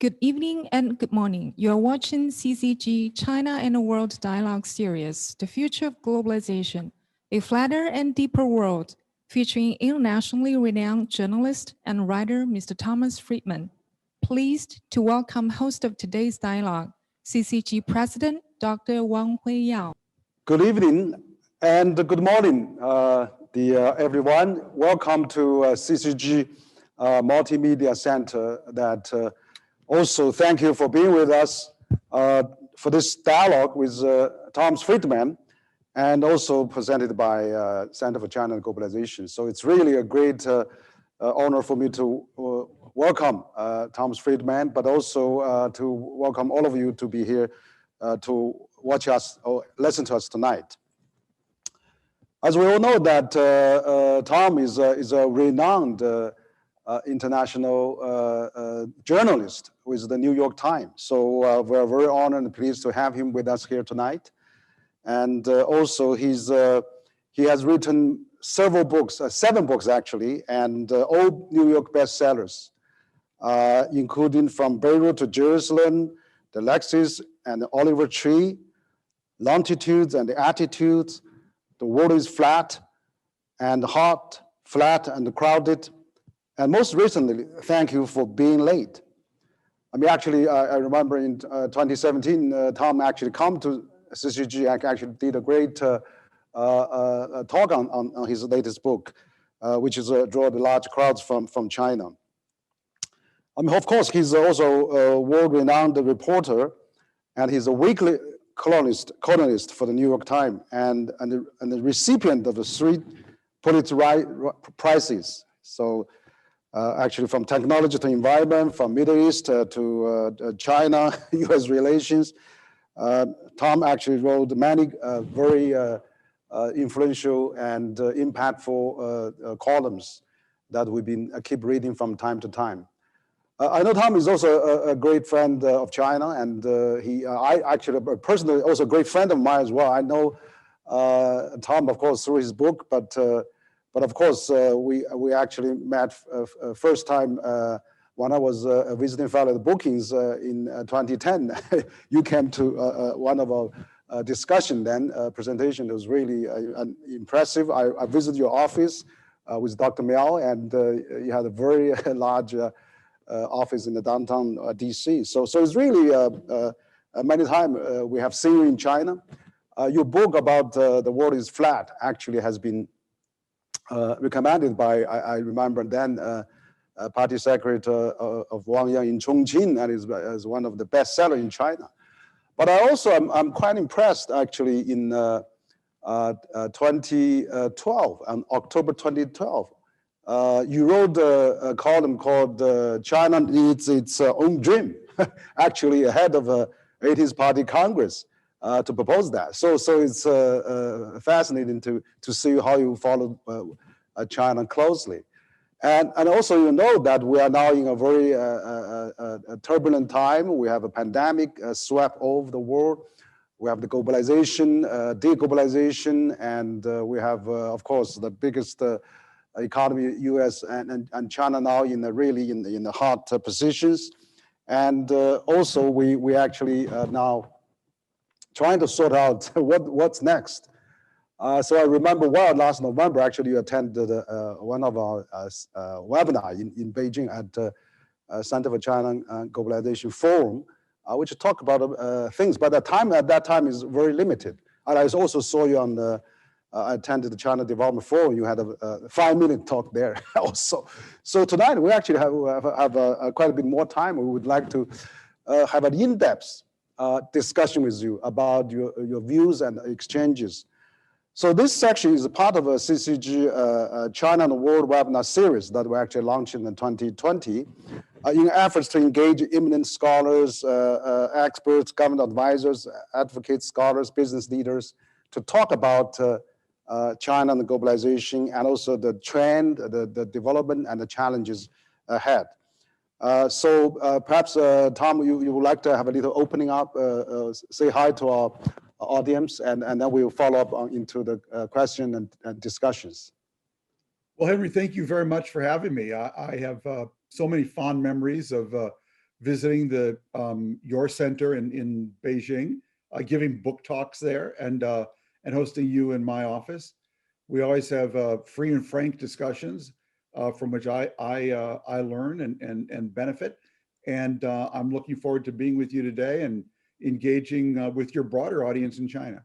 Good evening and good morning. You're watching CCG China and the World Dialogue Series, The Future of Globalization, a Flatter and Deeper World, featuring internationally renowned journalist and writer Mr. Thomas Friedman. Pleased to welcome host of today's dialogue, CCG President Dr. Wang Huiyao. Good evening and good morning, everyone. Welcome to CCG Multimedia Center. Also, thank you for being with us for this dialogue with Thomas Friedman, and also presented by Center for China and Globalization. So it's really a great honor for me to welcome Thomas Friedman, but also to welcome all of you to be here to watch us or listen to us tonight. As we all know that Tom is a renowned international journalist with the New York Times. So we're very honored and pleased to have him with us here tonight. And also he has written several books, 7 books actually, and all New York bestsellers, including From Beirut to Jerusalem, The Lexis and the Oliver Tree, Longitudes and the Attitudes, The World is Flat and Hot, Flat and Crowded, and most recently, Thank You for Being Late. I mean, actually, I remember in 2017, Tom actually come to CCG, actually did a great talk on his latest book, which is Draw the Large Crowds from China. I mean, of course, he's also a world-renowned reporter, and he's a weekly columnist for the New York Times, and the recipient of the 3 Pulitzer Prizes. So actually from technology to environment, from Middle East to China, US relations. Tom actually wrote many very influential and impactful columns that we've been keep reading from time to time. I know Tom is also a great friend of China, and I actually personally also a great friend of mine as well. I know Tom, of course, through his book, but of course we actually met first time when I was a visiting fellow at Bookings in 2010. You came to one of our discussion then, presentation. It was really impressive. I visited your office with Dr. Miao, and you had a very large office in the downtown DC. So it's really many times we have seen you in China. Your book about The World is Flat actually has been recommended by, I remember then, Party Secretary of Wang Yang in Chongqing, and is as one of the best sellers in China. But I also I'm quite impressed actually in 2012, on October 2012. You wrote a column called China Needs Its Own Dream, actually ahead of 80th Party Congress to propose that. So it's fascinating to see how you follow China closely. And also you know that we are now in a very turbulent time. We have a pandemic swept over the world. We have the globalization, de-globalization, and we have, of course, the biggest economy, US and China now in the hot positions. And also we actually now trying to sort out what's next. So I remember last November, actually you attended one of our webinar in Beijing at Center for China and Globalization Forum, which talk about things, but at that time is very limited. And I also saw you on I attended the China Development Forum. You had a 5-minute talk there also. So tonight we actually have quite a bit more time. We would like to have an in-depth discussion with you about your views and exchanges. So this section is a part of a CCG China and the World webinar series that we actually launched in 2020 in efforts to engage eminent scholars, experts, government advisors, advocates, scholars, business leaders to talk about China and the globalization, and also the trend, the development, and the challenges ahead. So perhaps, Tom, you would like to have a little opening up, say hi to our audience, and then we'll follow up into the question and discussions. Well, Henry, thank you very much for having me. I have so many fond memories of visiting the your center in Beijing, giving book talks there, and hosting you in my office. We always have free and frank discussions from which I learn and benefit. And I'm looking forward to being with you today and engaging with your broader audience in China.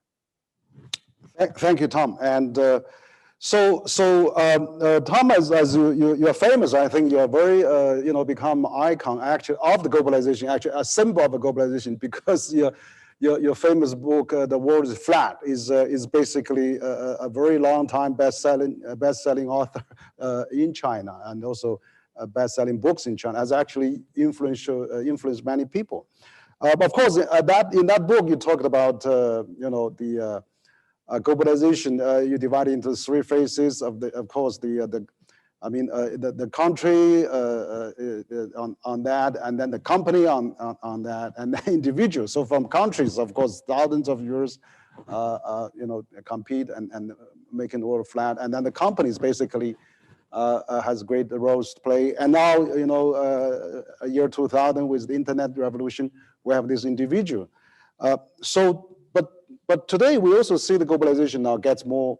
Thank you, Tom. And Tom, as you're famous, I think you're very, become icon actually of the globalization, actually a symbol of the globalization, because your famous book, "The World is Flat," is basically a very long time best-selling author in China, and also best-selling books in China, has actually influenced many people. But of course, in that book, you talked about the globalization. You divide it into three phases of course, the country on that, and then the company on that, and the individual. So from countries, of course, thousands of years, compete and making the world flat, and then the companies basically has great roles to play. And now, year 2000 with the internet revolution, we have this individual. But today we also see the globalization now gets more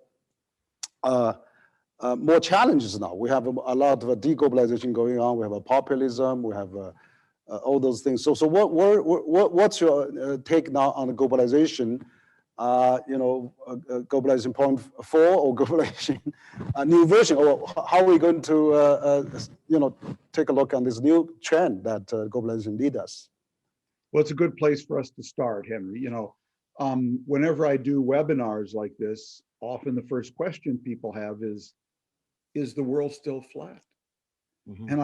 challenges now. We have a lot of de-globalization going on. We have a populism. We have all those things. So what's your take now on the globalization? Globalization 0.4 or globalization new version, or how are we going to take a look on this new trend that globalization lead us? Well, it's a good place for us to start, Henry. Whenever I do webinars like this, often the first question people have is the world still flat? Mm-hmm. And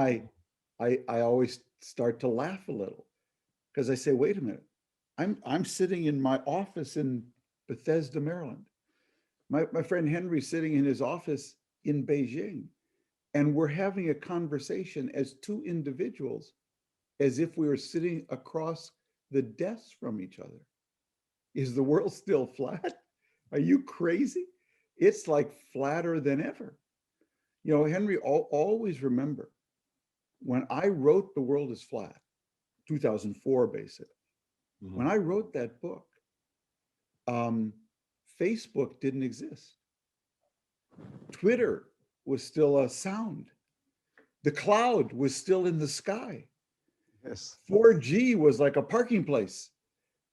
I always start to laugh a little, because I say, wait a minute, I'm sitting in my office in Bethesda, Maryland. My friend Henry's sitting in his office in Beijing, and we're having a conversation as two individuals, as if we were sitting across the desk from each other. Is the world still flat? Are you crazy? It's like flatter than ever. Henry, always remember, when I wrote The World is Flat, 2004, basically, mm-hmm. When I wrote that book, Facebook didn't exist. Twitter was still a sound. The cloud was still in the sky. Yes. 4G was like a parking place.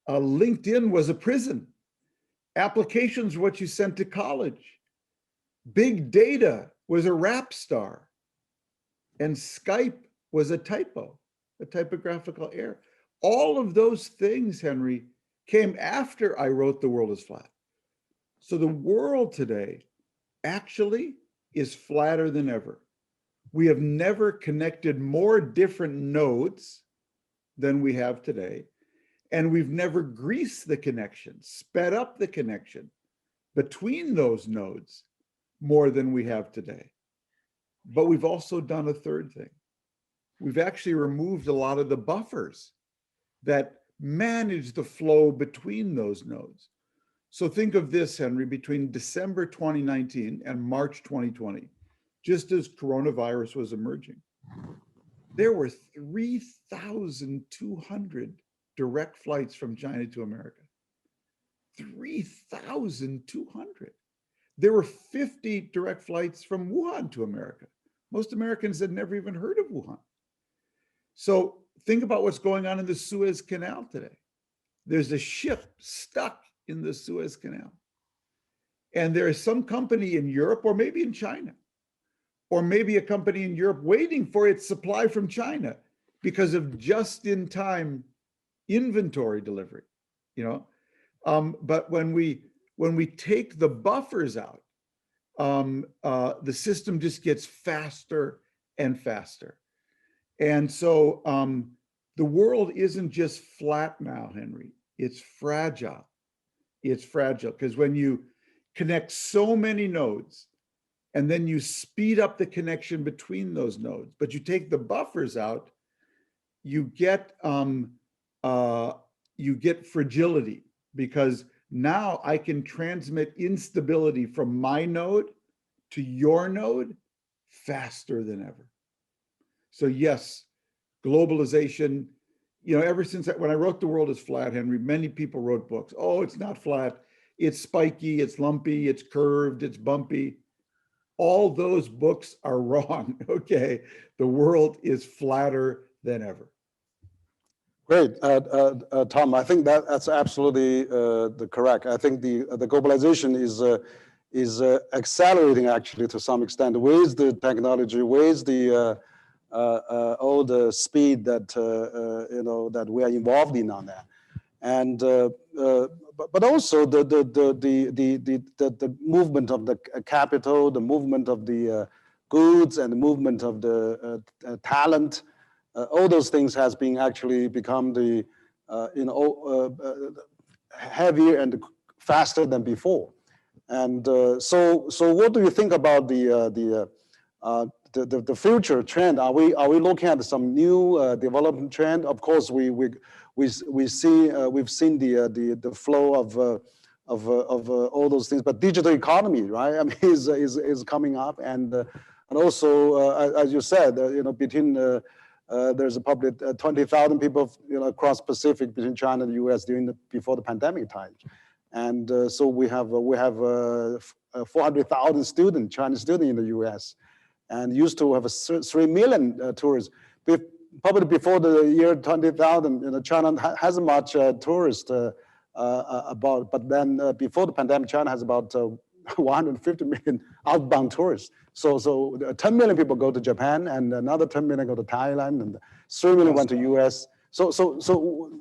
LinkedIn was a prison. Applications were what you sent to college. Big data was a rap star. And Skype was a typo, a typographical error. All of those things, Henry, came after I wrote The World is Flat. So the world today actually is flatter than ever. We have never connected more different nodes than we have today. And we've never greased the connection, sped up the connection between those nodes more than we have today. But we've also done a third thing. We've actually removed a lot of the buffers that manage the flow between those nodes. So think of this, Henry, between December 2019 and March 2020, just as coronavirus was emerging, there were 3,200 direct flights from China to America. 3,200. There were 50 direct flights from Wuhan to America. Most Americans had never even heard of Wuhan. So think about what's going on in the Suez Canal today. There's a ship stuck in the Suez Canal. And there is some company in Europe, or maybe in China, or maybe a company in Europe waiting for its supply from China because of just-in-time inventory delivery, but when we take the buffers out, the system just gets faster and faster. And so the world isn't just flat now, Henry, it's fragile. It's fragile because when you connect so many nodes and then you speed up the connection between those nodes, but you take the buffers out, you get fragility, because now I can transmit instability from my node to your node faster than ever. So yes, globalization ever since when I wrote The World is Flat, Henry, many people wrote books. Oh, it's not flat. It's spiky, it's lumpy, it's curved, it's bumpy. All those books are wrong, okay? The world is flatter than ever. Great, Tom. I think that's absolutely correct. I think the globalization is accelerating actually to some extent with the technology, with the all the speed that that we are involved in on that, and but also the movement of the capital, the movement of the goods, and the movement of the talent. All those things has been actually become the heavier and faster than before. And so what do you think about the future trend? Are we looking at some new development trend? Of course, we've seen the flow of all those things, but digital economy, right? I mean, is coming up, and also as you said, between there's probably 20,000 people across Pacific between China and the U.S. before the pandemic times. And so we have 400,000 students, Chinese students in the U.S., and used to have 3 million tourists. Probably before the year 20,000, China hasn't much tourists about, but then before the pandemic, China has about 150 million outbound tourists. So 10 million people go to Japan, and another 10 million go to Thailand, and 3 million went to U.S. So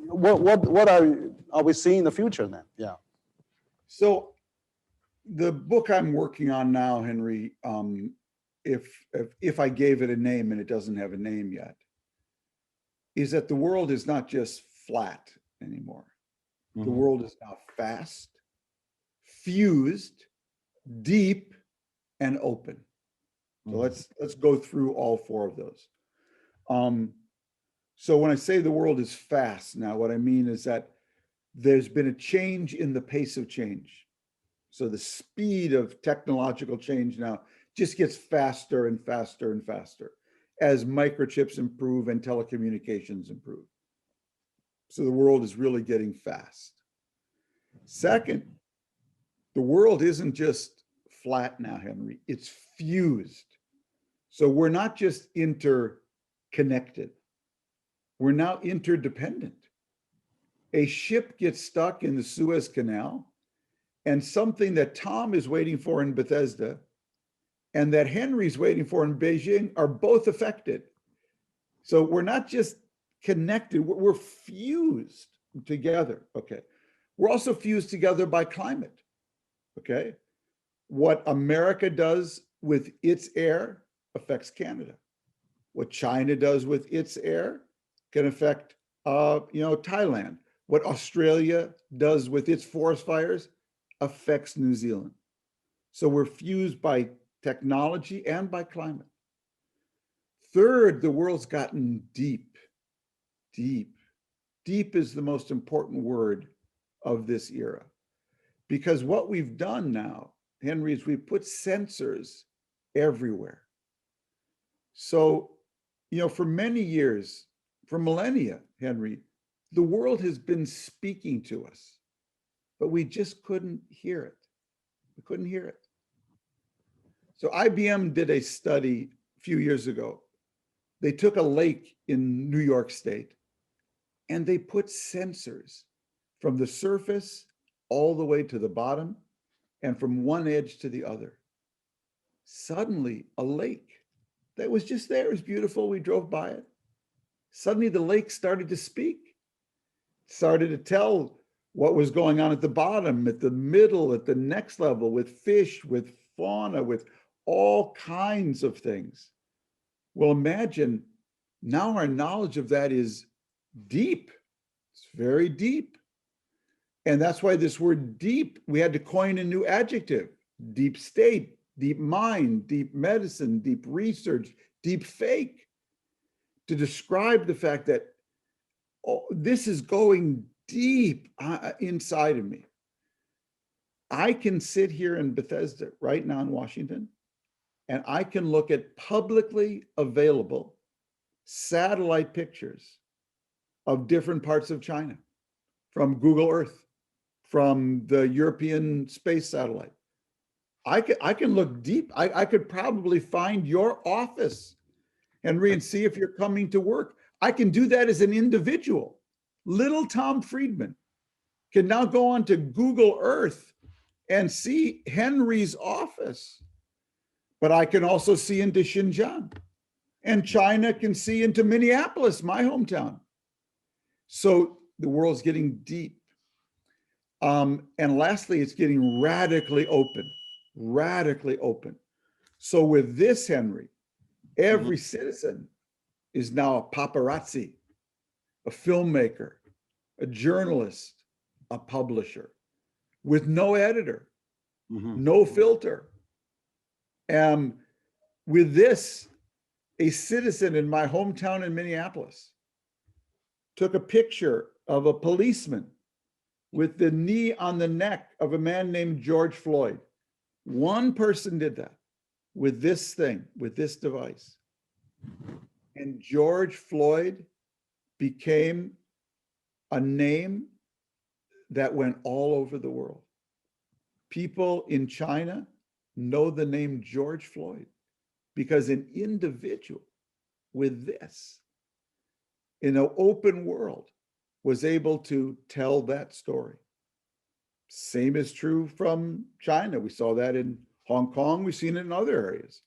what are we seeing in the future then? Yeah. So the book I'm working on now, Henry, if I gave it a name, and it doesn't have a name yet, is that the world is not just flat anymore. Mm-hmm. The world is now fast, fused, deep, and open. So let's go through all 4 of those. So when I say the world is fast now, what I mean is that there's been a change in the pace of change. So the speed of technological change now just gets faster and faster and faster as microchips improve and telecommunications improve. So the world is really getting fast. Second, the world isn't just flat now, Henry, it's fused. So we're not just interconnected, we're now interdependent. A ship gets stuck in the Suez Canal, and something that Tom is waiting for in Bethesda and that Henry's waiting for in Beijing are both affected. So we're not just connected, we're fused together, okay? We're also fused together by climate, okay? What America does with its air affects Canada. What China does with its air can affect, Thailand. What Australia does with its forest fires affects New Zealand. So we're fused by technology and by climate. Third, the world's gotten deep, deep. Deep is the most important word of this era. Because what we've done now, Henry, is we've put sensors everywhere. So, for many years, for millennia, Henry, the world has been speaking to us, but we just couldn't hear it. We couldn't hear it. So IBM did a study a few years ago. They took a lake in New York State and they put sensors from the surface all the way to the bottom and from one edge to the other. Suddenly, a lake that was just there, it was beautiful, we drove by it. Suddenly the lake started to speak, started to tell what was going on at the bottom, at the middle, at the next level, with fish, with fauna, with all kinds of things. Well, imagine now our knowledge of that is deep. It's very deep. And that's why this word deep, we had to coin a new adjective: deep state, deep mind, deep medicine, deep research, deep fake, to describe the fact that this is going deep inside of me. I can sit here in Bethesda right now in Washington, and I can look at publicly available satellite pictures of different parts of China, from Google Earth, from the European space satellite. I can look deep. I could probably find your office, Henry, and see if you're coming to work. I can do that as an individual. Little Tom Friedman can now go on to Google Earth and see Henry's office. But I can also see into Xinjiang, and China can see into Minneapolis, my hometown. So the world's getting deep. And lastly, it's getting radically open, radically open. So with this, Henry, every citizen is now a paparazzi, a filmmaker, a journalist, a publisher, with no editor, no filter. With this, a citizen in my hometown in Minneapolis took a picture of a policeman with the knee on the neck of a man named George Floyd. One person did that with this thing, with this device. And George Floyd became a name that went all over the world. People in China know the name George Floyd because an individual with this in an open world was able to tell that story. Same is true from China. We saw that in Hong Kong. We've seen it in other areas.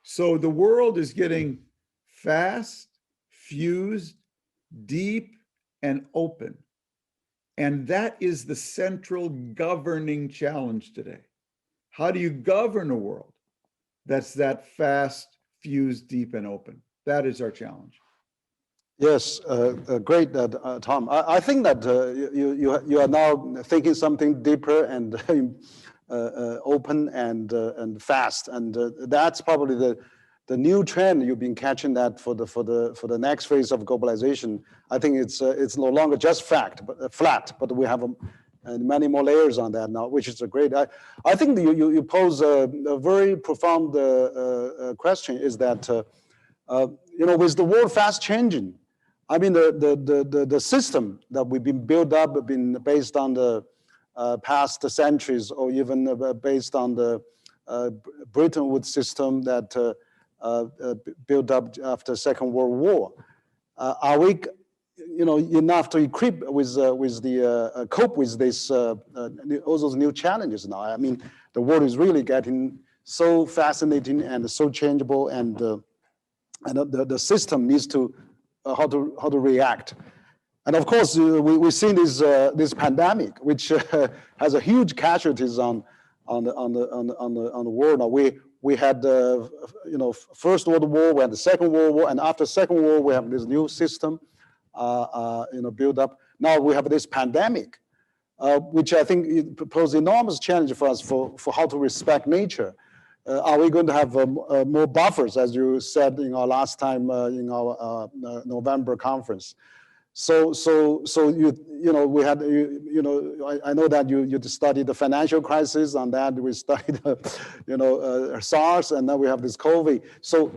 So the world is getting fast, fused, deep, and open. And that is the central governing challenge today. How do you govern a world that's that fast, fused, deep, and open? That is our challenge. Yes, great, Tom. I think that you are now thinking something deeper and open and fast, and that's probably the new trend you've been catching that for the next phase of globalization. I think it's no longer just flat, but we have many more layers on that now, which is a great. I think you pose a very profound question. Is that with the world fast changing, I mean the system that we've been built up have been based on the past centuries, or even based on the Bretton Woods system that built up after Second World War. Are we, enough to equip with the cope with this all those new challenges now? I mean, the world is really getting so fascinating and so changeable, and the system needs to how to react. And of course, we've seen this pandemic, which has a huge casualties on the world. Now we had First World War, we had the Second World War, and after Second World War, we have this new system, built up. Now we have this pandemic, which I think poses enormous challenge for us for how to respect nature. Are we going to have more buffers, as you said in our last time in our November conference? So we had I know that you studied the financial crisis on that. We studied SARS, and now we have this COVID. So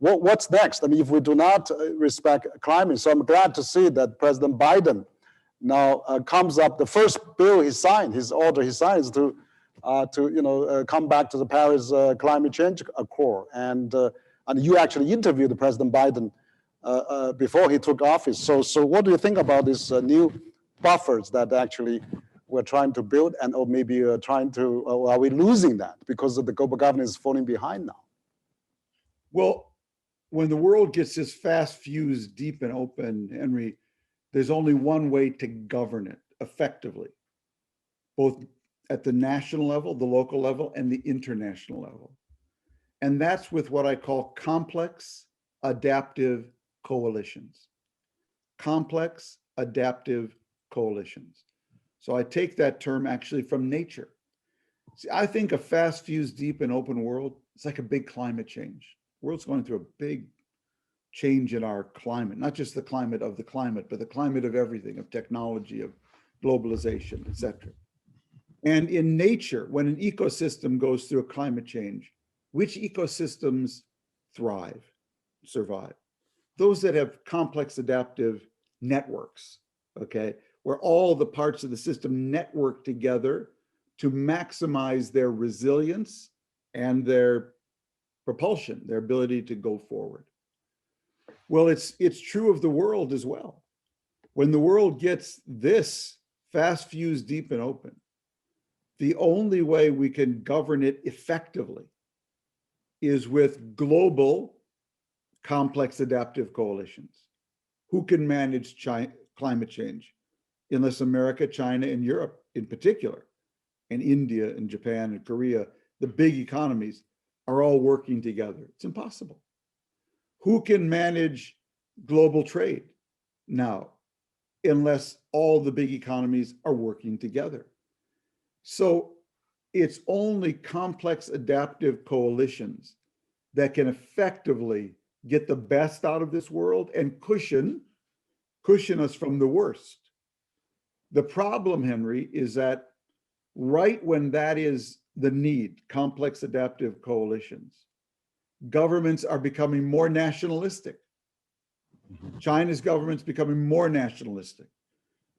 what's next? I mean, if we do not respect climate, so I'm glad to see that President Biden now comes up. The first bill he signed, his order he signed, is to come back to the Paris Climate Change Accord, and you actually interviewed President Biden before he took office. So what do you think about these new buffers that actually we're trying to build, and or maybe are we losing that because of the global governance is falling behind now? Well, when the world gets this fast, fused, deep, and open, Henry, there's only one way to govern it effectively, both at the national level, the local level, and the international level. And that's with what I call complex, adaptive coalitions. Complex, adaptive coalitions. So I take that term actually from nature. See, I think a fast, fused, deep, and open world is like a big climate change. The world's going through a big change in our climate, not just the climate of the climate, but the climate of everything, of technology, of globalization, et cetera. And in nature, when an ecosystem goes through a climate change, which ecosystems thrive, survive? Those that have complex, adaptive networks, okay, where all the parts of the system network together to maximize their resilience and their propulsion, their ability to go forward. Well, it's true of the world as well. When the world gets this fast, fused, deep, and open, the only way we can govern it effectively is with global, complex adaptive coalitions. Who can manage climate change? Unless America, China, and Europe in particular, and India and Japan and Korea, the big economies, are all working together. It's impossible. Who can manage global trade now, unless all the big economies are working together? So it's only complex adaptive coalitions that can effectively get the best out of this world and cushion us from the worst. The problem, Henry, is that right when that is the need, complex adaptive coalitions, governments are becoming more nationalistic. China's government's becoming more nationalistic.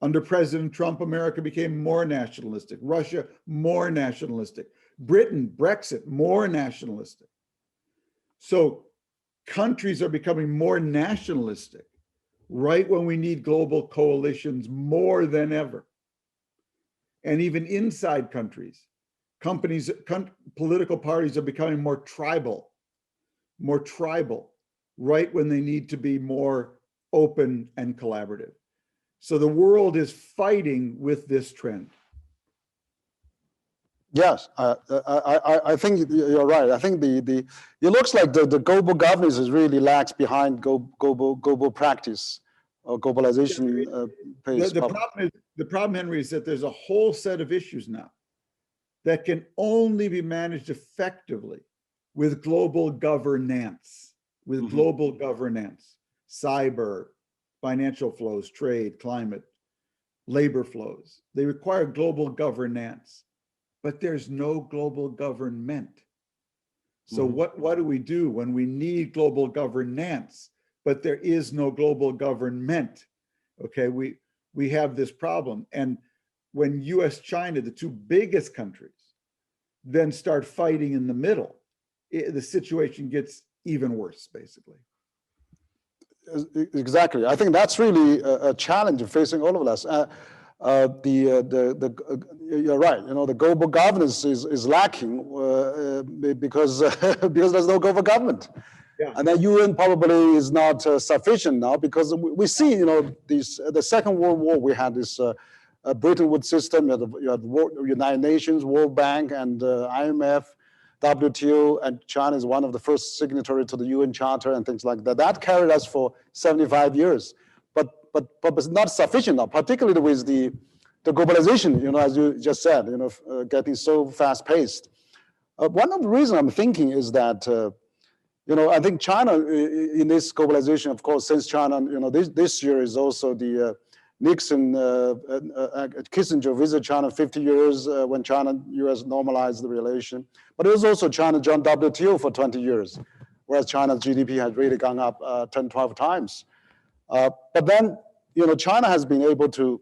Under President Trump, America became more nationalistic. Russia, more nationalistic. Britain, Brexit, more nationalistic. So countries are becoming more nationalistic right when we need global coalitions more than ever. And even inside countries, political parties are becoming more tribal, right when they need to be more open and collaborative. So the world is fighting with this trend. Yes, I think you're right. I think it looks like the global governance is really lags behind global practice or globalization pace. The problem, Henry, is that there's a whole set of issues now that can only be managed effectively with global governance, cyber, financial flows, trade, climate, labor flows. They require global governance, but there's no global government. So what do we do when we need global governance, but there is no global government? Okay, we have this problem. And when US, China, the two biggest countries, then start fighting in the middle, the situation gets even worse, basically. Exactly. I think that's really a challenge facing all of us. You're right. The global governance is lacking because there's no global government. Yeah. And the UN probably is not sufficient now because we see, the Second World War, we had this Bretton Woods system, you had United Nations, World Bank, and IMF, WTO, and China is one of the first signatories to the UN Charter and things like that. That carried us for 75 years, but it's not sufficient now, particularly with the globalization, as you just said, getting so fast paced. One of the reasons I'm thinking is that, I think China in this globalization, of course, since China, this year is also the Nixon, Kissinger visit China 50 years when China-US normalized the relation. But it was also China joined WTO for 20 years, whereas China's GDP has really gone up 10, 12 times. But then, China has been able to,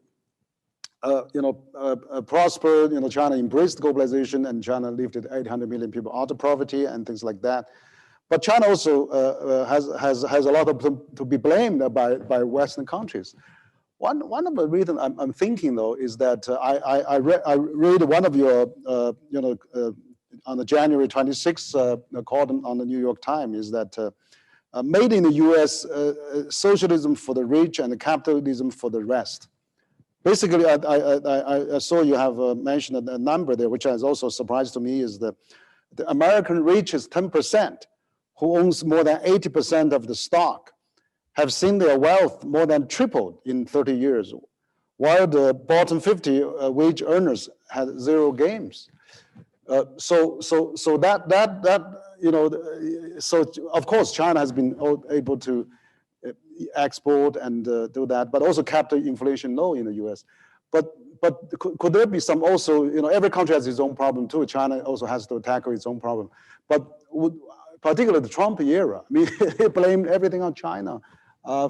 prosper. China embraced globalization, and China lifted 800 million people out of poverty and things like that. But China also has a lot to be blamed by Western countries. One of the reasons I'm thinking, though, is that I read one of your, on the January 26th column on the New York Times, is that made in the US, socialism for the rich and capitalism for the rest. Basically, I saw you have mentioned a number there, which has also surprised to me, is the American rich is 10%, who owns more than 80% of the stock, have seen their wealth more than tripled in 30 years, while the bottom 50 wage earners had zero gains. So of course China has been able to export and do that, but also kept the inflation low in the US. But could there be some also, every country has its own problem too. China also has to tackle its own problem. But particularly the Trump era, I mean, he blamed everything on China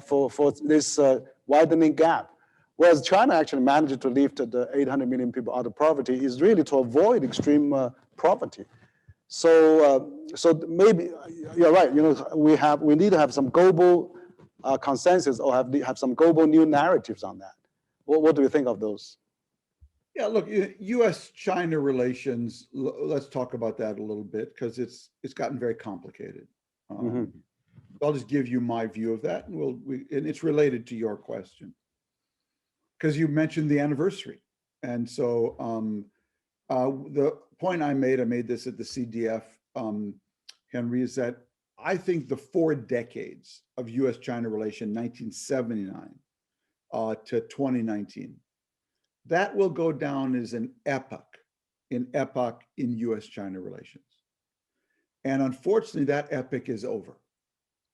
for this widening gap. Whereas China actually managed to lift the 800 million people out of poverty is really to avoid extreme poverty. So maybe you're right. We need to have some global consensus or have some global new narratives on that. What do you think of those? Yeah, look, U.S.-China relations. Let's talk about that a little bit because it's gotten very complicated. I'll just give you my view of that, and and it's related to your question because you mentioned the anniversary, and so the point I made this at the CDF, Henry, is that I think the 4 decades of U.S.-China relation, 1979 to 2019, that will go down as an epoch in U.S.-China relations. And unfortunately, that epoch is over.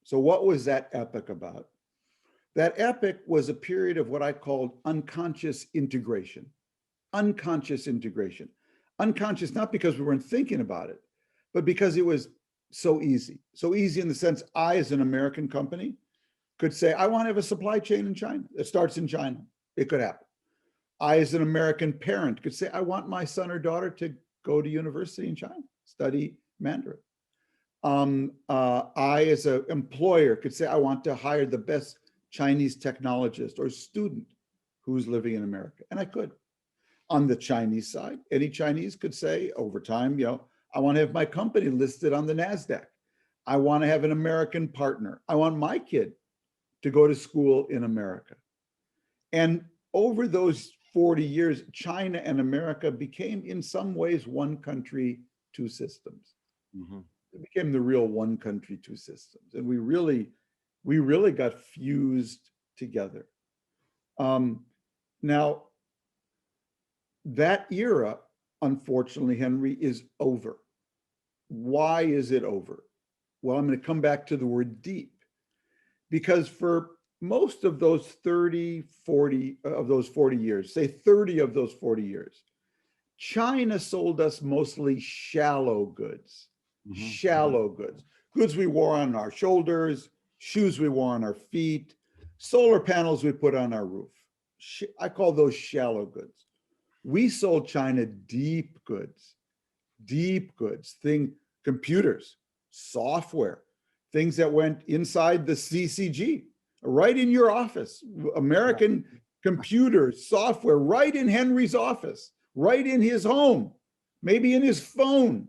So what was that epoch about? That epoch was a period of what I called unconscious integration. Unconscious integration. Unconscious, not because we weren't thinking about it, but because it was so easy. So easy in the sense I, as an American company, could say, I want to have a supply chain in China. It starts in China. It could happen. I, as an American parent, could say, I want my son or daughter to go to university in China, study Mandarin. I, as an employer, could say, I want to hire the best Chinese technologist or student who's living in America, and I could. On the Chinese side, any Chinese could say over time, I want to have my company listed on the NASDAQ. I want to have an American partner. I want my kid to go to school in America. And over those 40 years, China and America became in some ways one country, two systems. It became the real one country, two systems. And we really got fused together. Now, that era, unfortunately, Henry, is over. Why is it over? Well, I'm going to come back to the word deep, because for most of those 40 years, say 30 of those 40 years, China sold us mostly shallow goods, shallow goods, goods we wore on our shoulders, shoes we wore on our feet, solar panels we put on our roof. I call those shallow goods. We sold China deep goods, computers, software, things that went inside the CCG, right in your office, American computers, software, right in Henry's office, right in his home, maybe in his phone.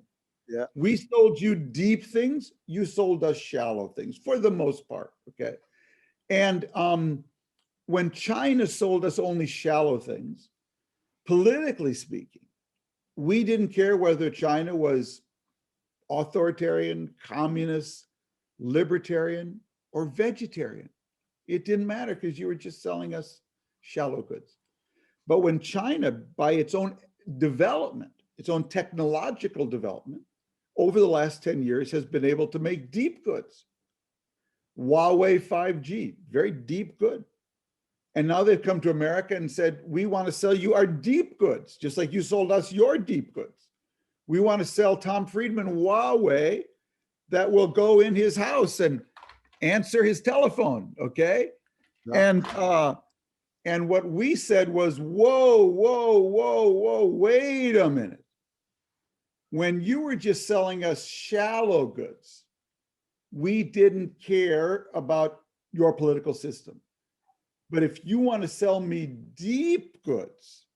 Yeah. We sold you deep things, you sold us shallow things for the most part, okay? And when China sold us only shallow things, politically speaking, we didn't care whether China was authoritarian, communist, libertarian, or vegetarian. It didn't matter because you were just selling us shallow goods. But when China, by its own development, its own technological development, over the last 10 years has been able to make deep goods. Huawei 5G, very deep good. And now they've come to America and said, we want to sell you our deep goods, just like you sold us your deep goods. We want to sell Tom Friedman Huawei that will go in his house and answer his telephone, okay? Yeah. And what we said was, whoa, wait a minute. When you were just selling us shallow goods, we didn't care about your political system. But if you want to sell me deep goods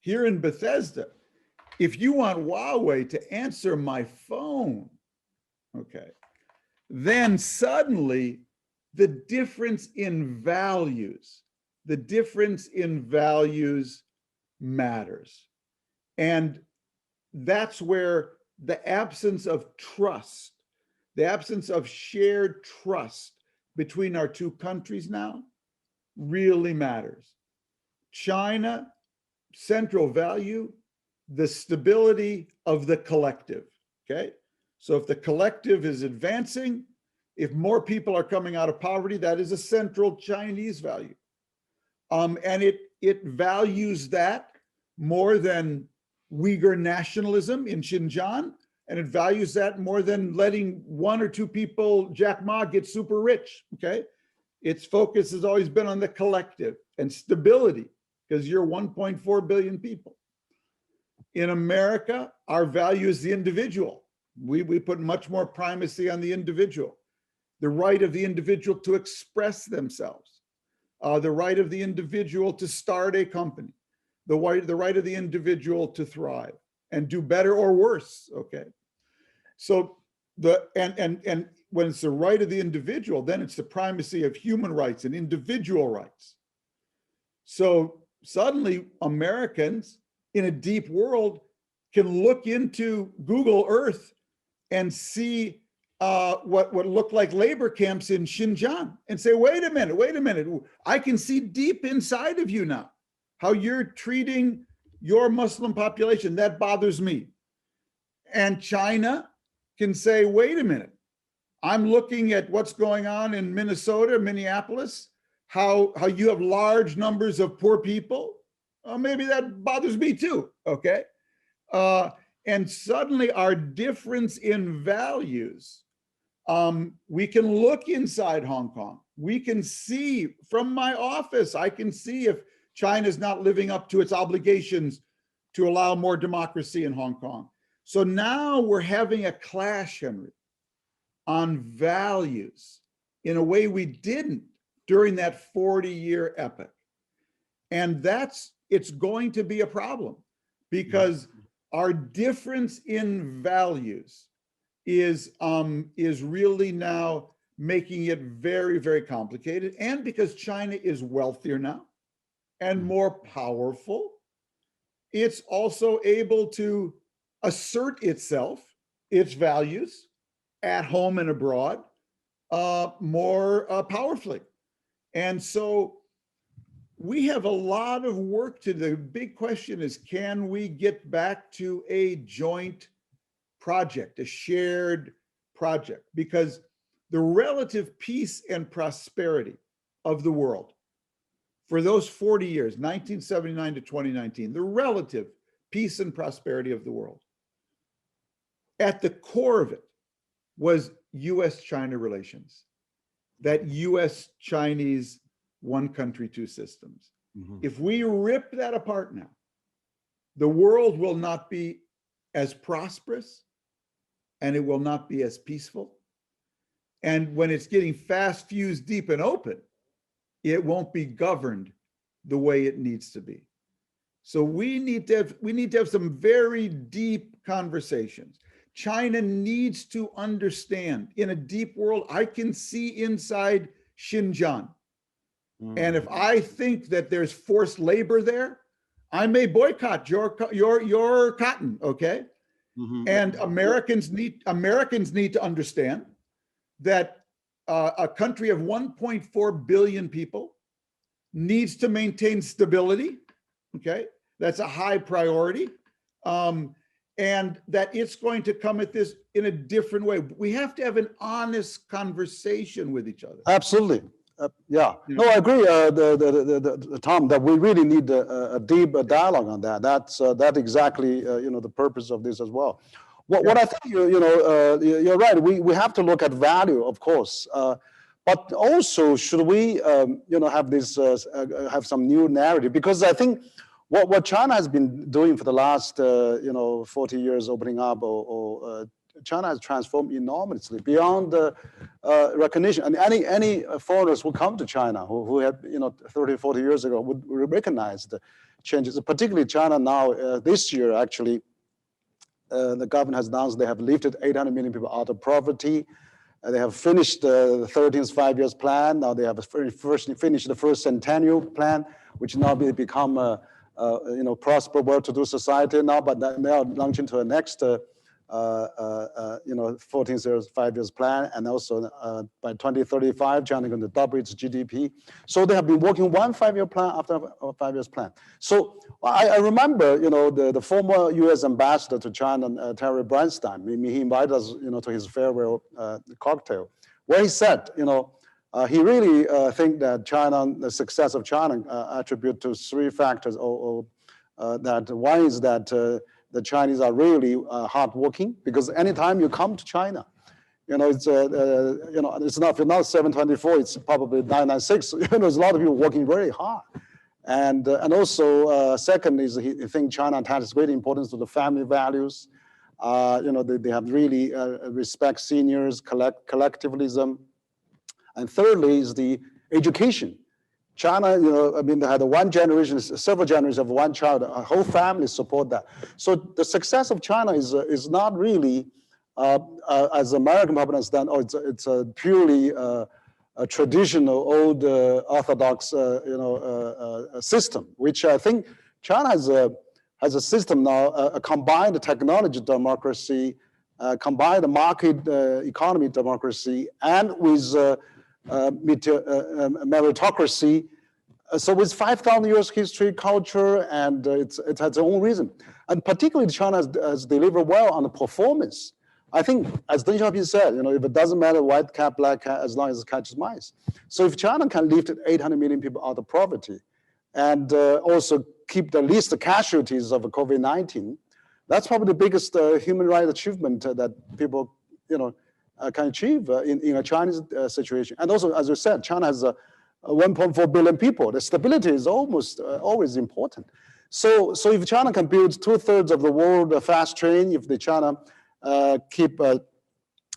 here in Bethesda, if you want Huawei to answer my phone, okay, then suddenly the difference in values matters. And that's where the absence of trust, the absence of shared trust between our two countries now really matters. China, central value, the stability of the collective, okay? So if the collective is advancing, if more people are coming out of poverty, that is a central Chinese value. And it values that more than Uyghur nationalism in Xinjiang, and it values that more than letting one or two people, Jack Ma, get super rich, okay? Its focus has always been on the collective and stability, because you're 1.4 billion people. In America, our value is the individual. We put much more primacy on the individual, the right of the individual to express themselves, the right of the individual to start a company, the right of the individual to thrive and do better or worse, okay? So and when it's the right of the individual, then it's the primacy of human rights and individual rights. So suddenly Americans in a deep world can look into Google Earth and see what look like labor camps in Xinjiang and say, wait a minute, I can see deep inside of you now, how you're treating your Muslim population. That bothers me. And China can say, wait a minute, I'm looking at what's going on in Minnesota, Minneapolis, how you have large numbers of poor people. Maybe that bothers me too, okay? And suddenly our difference in values, we can look inside Hong Kong. We can see from my office, I can see if China's not living up to its obligations to allow more democracy in Hong Kong. So now we're having a clash, Henry, on values in a way we didn't during that 40-year epoch. And it's going to be a problem, because our difference in values is really now making it very, very complicated. And because China is wealthier now and more powerful, it's also able to assert itself, its values, at home and abroad, more powerfully. And so we have a lot of work to do. The big question is, can we get back to a joint project, a shared project? Because the relative peace and prosperity of the world for those 40 years, 1979 to 2019, the relative peace and prosperity of the world, at the core of it was US-China relations, that US-Chinese one country, two systems. If we rip that apart now, the world will not be as prosperous and it will not be as peaceful. And when it's getting fast, fused, deep, and open, it won't be governed the way it needs to be. So we need to have some very deep conversations. China needs to understand, in a deep world, I can see inside Xinjiang. And if I think that there's forced labor there, I may boycott your cotton, okay? And Americans need to understand that a country of 1.4 billion people needs to maintain stability, okay? That's a high priority. And that it's going to come at this in a different way. We have to have an honest conversation with each other. Absolutely. Yeah. No, I agree, Tom, that we really need a deep dialogue on that. That's exactly the purpose of this as well. What I think you're right. We have to look at value, of course, but also should we have this have some new narrative, because I think what China has been doing for the last 40 years, opening up or China has transformed enormously beyond recognition. And any foreigners who come to China who had 30, 40 years ago would recognize the changes. Particularly China now, this year actually, the government has announced they have lifted 800 million people out of poverty. They have finished the 13th five-year plan. Now they have finished the first centennial plan, which now become a prosperous, well-to-do society now. But they are launching to the next 14th five-year plan, and also by 2035, China is going to double its GDP. So they have been working one five-year plan after a five-year plan. So I remember, the former U.S. ambassador to China, Terry Branstad, he invited us, to his farewell cocktail, where he said, he really think that the success of China attribute to three factors. That one is that the Chinese are really hardworking, because anytime you come to China, it's it's not, if not 724, it's probably 996. There's a lot of people working very hard. And also, second is he think China attaches great importance to the family values. They have really respect seniors, collectivism. And thirdly is the education. China, they had one generation, several generations of one child, a whole family support that. So the success of China is not really, as American public understand, it's a purely a traditional old orthodox, system, which I think China has a system now, a combined technology democracy, combined market economy democracy, and with meritocracy. So with 5,000 years history, culture, and it has its own reason. And particularly China has delivered well on the performance. I think, as Deng Xiaoping said, if it doesn't matter white cat, black cat, as long as it catches mice. So if China can lift 800 million people out of poverty, and also keep the least casualties of COVID-19, that's probably the biggest human rights achievement that people, can achieve in a Chinese situation. And also, as you said, China has 1.4 billion people. The stability is almost always important. So if China can build 2/3 of the world fast train, if the China keep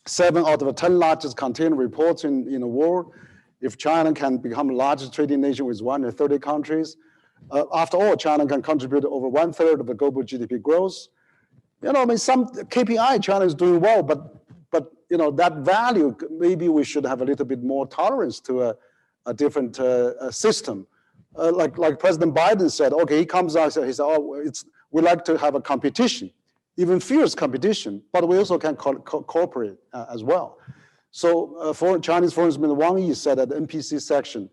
7 out of the 10 largest container ports in the world, if China can become the largest trading nation with 130 countries, after all, China can contribute over 1/3 of the global GDP growth. Some KPI China is doing well, but that value, maybe we should have a little bit more tolerance to a different system. Like President Biden said, okay, he comes out and he said, we like to have a competition, even fierce competition, but we also can cooperate as well. So Chinese Foreign Minister Wang Yi said at the NPC section,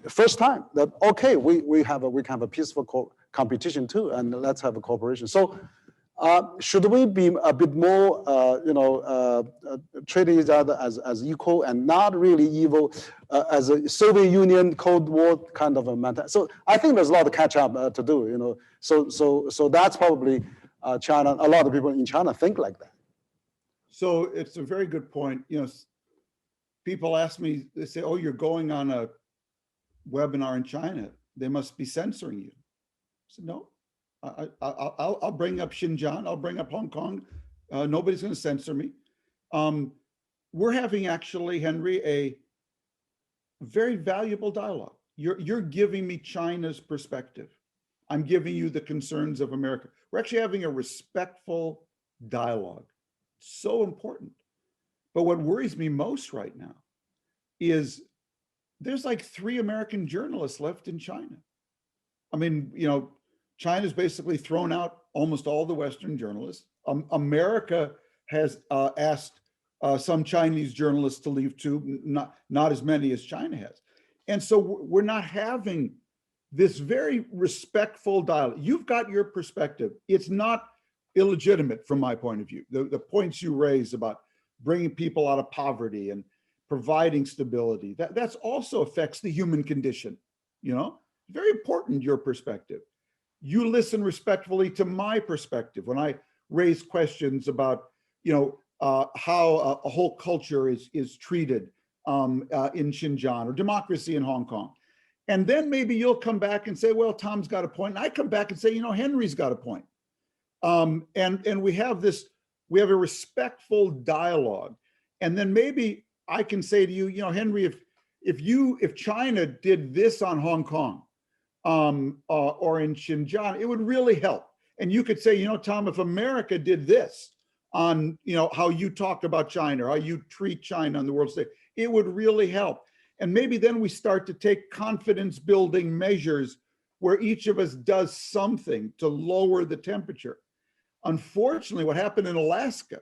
first time that, okay, we can have a peaceful competition too, and let's have a cooperation. So should we be a bit more, treating each other as equal and not really evil, as a Soviet Union Cold War kind of a mentality? So I think there's a lot of catch up to do. So that's probably China. A lot of people in China think like that. So it's a very good point. People ask me, they say, "Oh, you're going on a webinar in China. They must be censoring you." I said, "No. I'll bring up Xinjiang. I'll bring up Hong Kong. Nobody's going to censor me." We're having actually, Henry, a very valuable dialogue. You're giving me China's perspective. I'm giving you the concerns of America. We're actually having a respectful dialogue. So important. But what worries me most right now is there's like 3 American journalists left in China. I mean, China's basically thrown out almost all the Western journalists. America has asked some Chinese journalists to leave too, not as many as China has. And so we're not having this very respectful dialogue. You've got your perspective. It's not illegitimate from my point of view. The points you raise about bringing people out of poverty and providing stability, that's also affects the human condition. Very important, your perspective. You listen respectfully to my perspective when I raise questions about, how a whole culture is treated in Xinjiang or democracy in Hong Kong. And then maybe you'll come back and say, well, Tom's got a point. And I come back and say, Henry's got a point. And we have a respectful dialogue. And then maybe I can say to you, Henry, if China did this on Hong Kong, or in Xinjiang, it would really help. And you could say, Tom, if America did this on, how you talk about China, or how you treat China on the world stage, it would really help. And maybe then we start to take confidence building measures where each of us does something to lower the temperature. Unfortunately, what happened in Alaska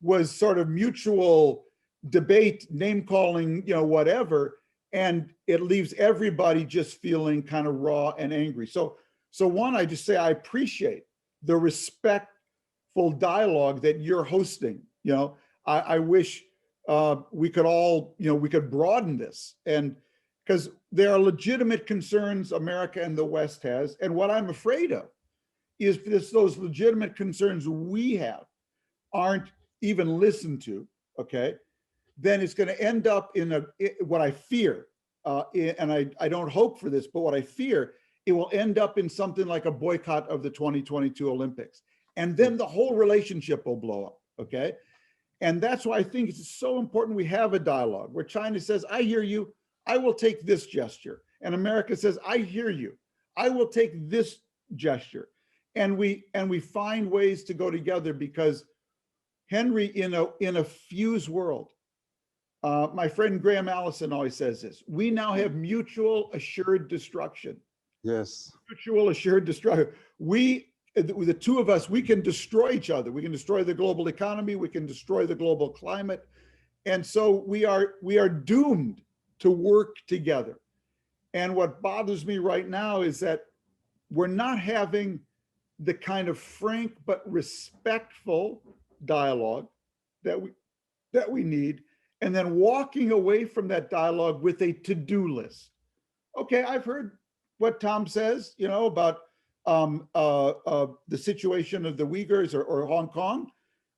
was sort of mutual debate, name calling, whatever, and it leaves everybody just feeling kind of raw and angry. So one, I just say I appreciate the respectful dialogue that you're hosting. I wish we could all, we could broaden this, and because there are legitimate concerns America and the West has, and what I'm afraid of is those legitimate concerns we have aren't even listened to, okay? then it's going to end up in what I fear, and I don't hope for this, but what I fear, it will end up in something like a boycott of the 2022 Olympics. And then the whole relationship will blow up, okay? And that's why I think it's so important we have a dialogue where China says, I hear you, I will take this gesture. And America says, I hear you, I will take this gesture. And we find ways to go together, because Henry, in a fused world, my friend Graham Allison always says this, we now have mutual assured destruction. Yes. Mutual assured destruction. The two of us, we can destroy each other. We can destroy the global economy. We can destroy the global climate. And so we are doomed to work together. And what bothers me right now is that we're not having the kind of frank but respectful dialogue that we need, and then walking away from that dialogue with a to-do list. Okay, I've heard what Tom says, about the situation of the Uyghurs or Hong Kong.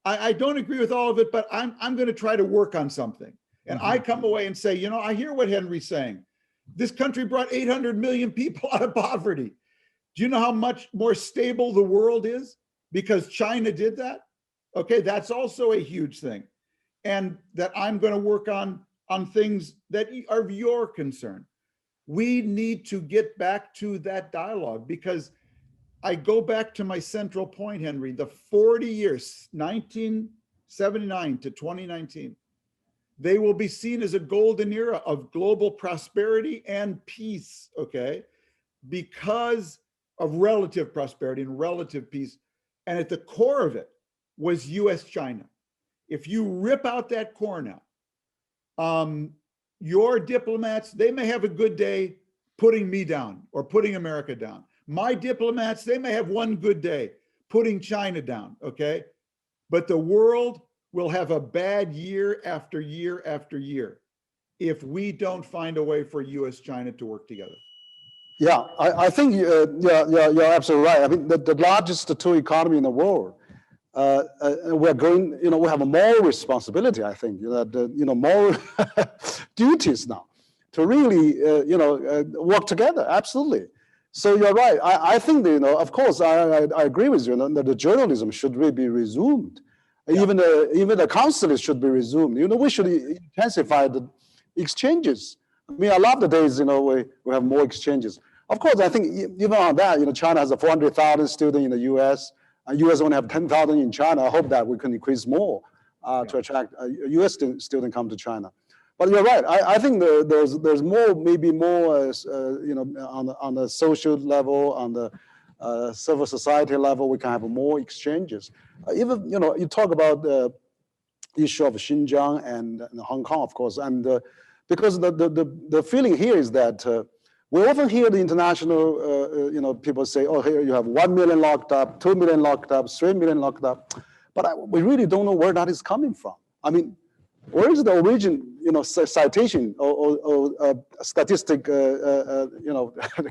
I don't agree with all of it, but I'm going to try to work on something. And I come away and say, I hear what Henry's saying. This country brought 800 million people out of poverty. Do you know how much more stable the world is because China did that? Okay, that's also a huge thing. And that I'm going to work on things that are of your concern. We need to get back to that dialogue, because I go back to my central point, Henry, the 40 years, 1979 to 2019, they will be seen as a golden era of global prosperity and peace, okay? Because of relative prosperity and relative peace. And at the core of it was US-China. If you rip out that core now, your diplomats, they may have a good day putting me down or putting America down. My diplomats, they may have one good day putting China down, okay? But the world will have a bad year after year after year if we don't find a way for US-China to work together. Yeah, I think you're absolutely right. I mean, the largest two economy in the world, we're going, we have a moral responsibility, I think, moral duties now to really, work together, absolutely. So you're right. I think, of course, I agree with you, that the journalism should really be resumed. Yeah. Even the consulate should be resumed. We should intensify the exchanges. I mean, I love the days, we have more exchanges. Of course, I think even on that, China has 400,000 students in the US. US only have 10,000 in China. I hope that we can increase more to attract US students come to China. But you're right. I think there's more, maybe more, on the social level, on the civil society level, we can have more exchanges. Even, you talk about the issue of Xinjiang and Hong Kong, of course, and because the feeling here is that we often hear the international, people say, oh, here you have 1 million locked up, 2 million locked up, 3 million locked up, but we really don't know where that is coming from. I mean, where is the origin, citation or statistic,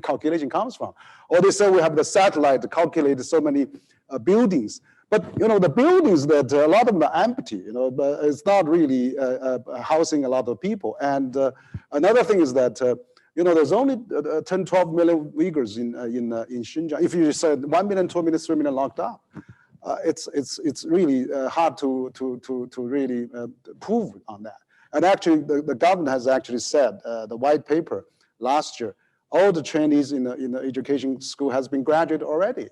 calculation comes from? Or they say we have the satellite to calculate so many buildings. But, the buildings that a lot of them are empty, but it's not really housing a lot of people. And another thing is that, there's only 10, 12 million Uyghurs in Xinjiang. If you said 1 million, 2 million, 3 million locked up, it's really hard to really prove on that. And actually, the government has actually said, the white paper last year, all the trainees in the education school has been graduated already.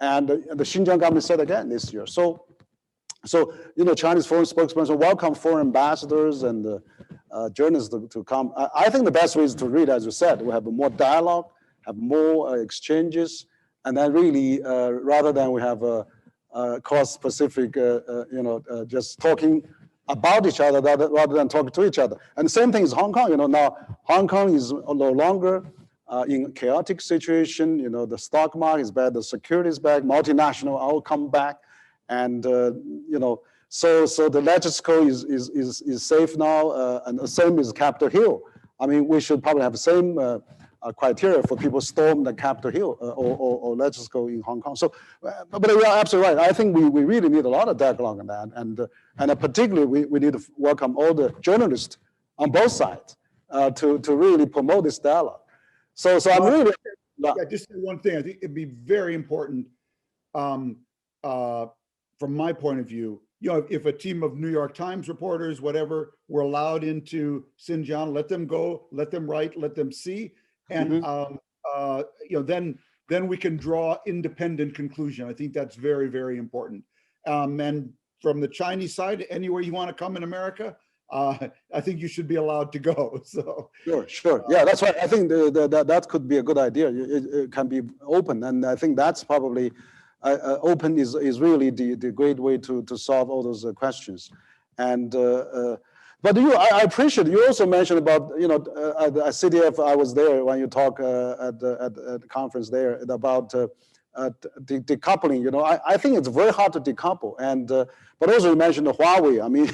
And the Xinjiang government said again this year. So Chinese foreign spokesperson welcome foreign ambassadors and journalists to come. I think the best way is to read, as you said, we have more dialogue, have more exchanges, and then really, rather than we have cause-specific, just talking about each other rather than talking to each other. And the same thing is Hong Kong. Now Hong Kong is no longer in chaotic situation. The stock market is bad, the security is bad, multinational all come back, and so the legislature is safe now, and the same is Capitol Hill. I mean, we should probably have the same criteria for people storm the Capitol Hill or let's go in Hong Kong. So, but you are absolutely right. I think we really need a lot of dialogue on that, and particularly we need to welcome all the journalists on both sides to really promote this dialogue. So I'm really just one thing. I think it'd be very important from my point of view. If a team of New York Times reporters, whatever, were allowed into Xinjiang, let them go, let them write, let them see, and then we can draw independent conclusion. I think that's very, very important. And from the Chinese side, anywhere you want to come in America, I think you should be allowed to go. So sure, yeah, that's right. I think that could be a good idea. It can be open, and I think that's probably. Open is really the great way to solve all those questions, and but I appreciate you also mentioned about at CDF. I was there when you talk at the conference there about decoupling. I think it's very hard to decouple, and but also you mentioned Huawei. I mean,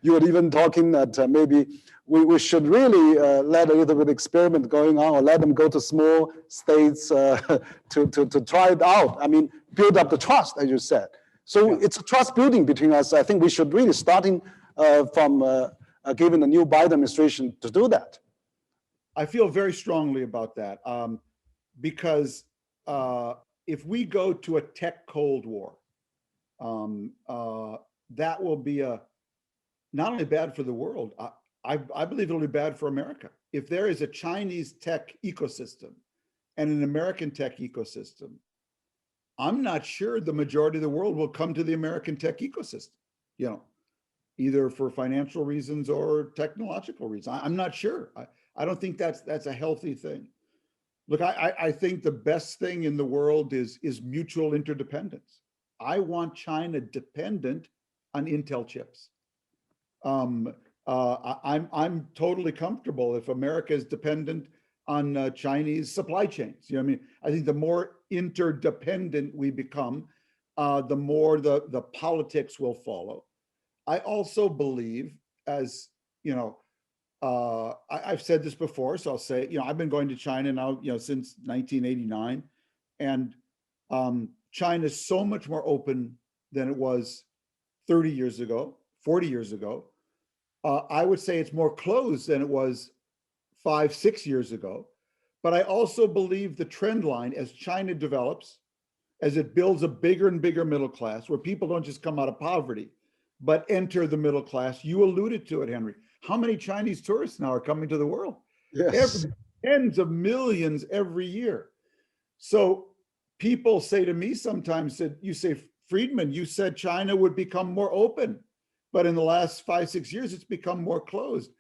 you were even talking that maybe we should really let a little bit of experiment going on, or let them go to small states to try it out. I mean, build up the trust, as you said. So it's a trust building between us. I think we should really starting from given the new Biden administration to do that. I feel very strongly about that because if we go to a tech Cold War, that will be not only bad for the world. I believe it'll be bad for America. If there is a Chinese tech ecosystem and an American tech ecosystem, I'm not sure the majority of the world will come to the American tech ecosystem, either for financial reasons or technological reasons. I'm not sure. I don't think that's a healthy thing. Look, I think the best thing in the world is mutual interdependence. I want China dependent on Intel chips. I'm totally comfortable if America is dependent on Chinese supply chains. I mean, I think the more interdependent we become, the more the politics will follow. I also believe, as I've said this before, so I'll say, I've been going to China now, since 1989, and China's so much more open than it was 30 years ago, 40 years ago. I would say it's more closed than it was 5, 6 years ago. But I also believe the trend line, as China develops, as it builds a bigger and bigger middle class, where people don't just come out of poverty, but enter the middle class. You alluded to it, Henry. How many Chinese tourists now are coming to the world? Yes. Tens of millions every year. So people say to me sometimes, you say, Friedman, you said China would become more open, but in the last 5, 6 years, it's become more closed.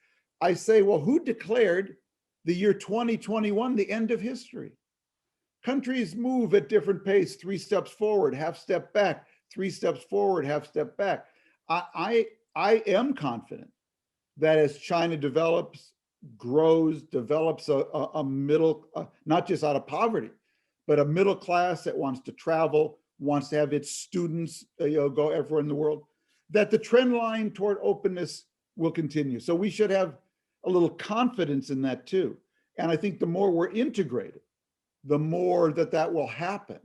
I say, well, who declared the year 2021 the end of history? Countries move at different pace, 3 steps forward, half step back, 3 steps forward, half step back. I am confident that as China develops, grows, develops a middle, not just out of poverty, but a middle class that wants to travel, wants to have its students go everywhere in the world, that the trend line toward openness will continue. So we should have a little confidence in that too. And I think the more we're integrated, the more that will happen.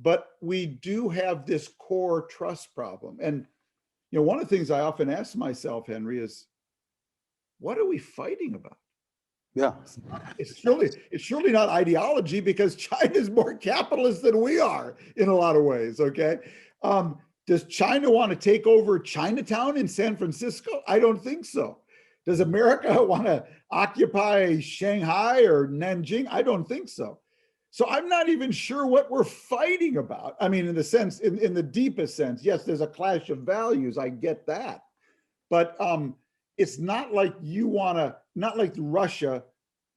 But we do have this core trust problem. And one of the things I often ask myself, Henry, is what are we fighting about? Yeah. It's surely not ideology, because China is more capitalist than we are in a lot of ways, okay? Does China want to take over Chinatown in San Francisco? I don't think so. Does America want to occupy Shanghai or Nanjing? I don't think so. So I'm not even sure what we're fighting about. I mean, in the sense, in the deepest sense, yes, there's a clash of values. I get that. But it's not like not like Russia,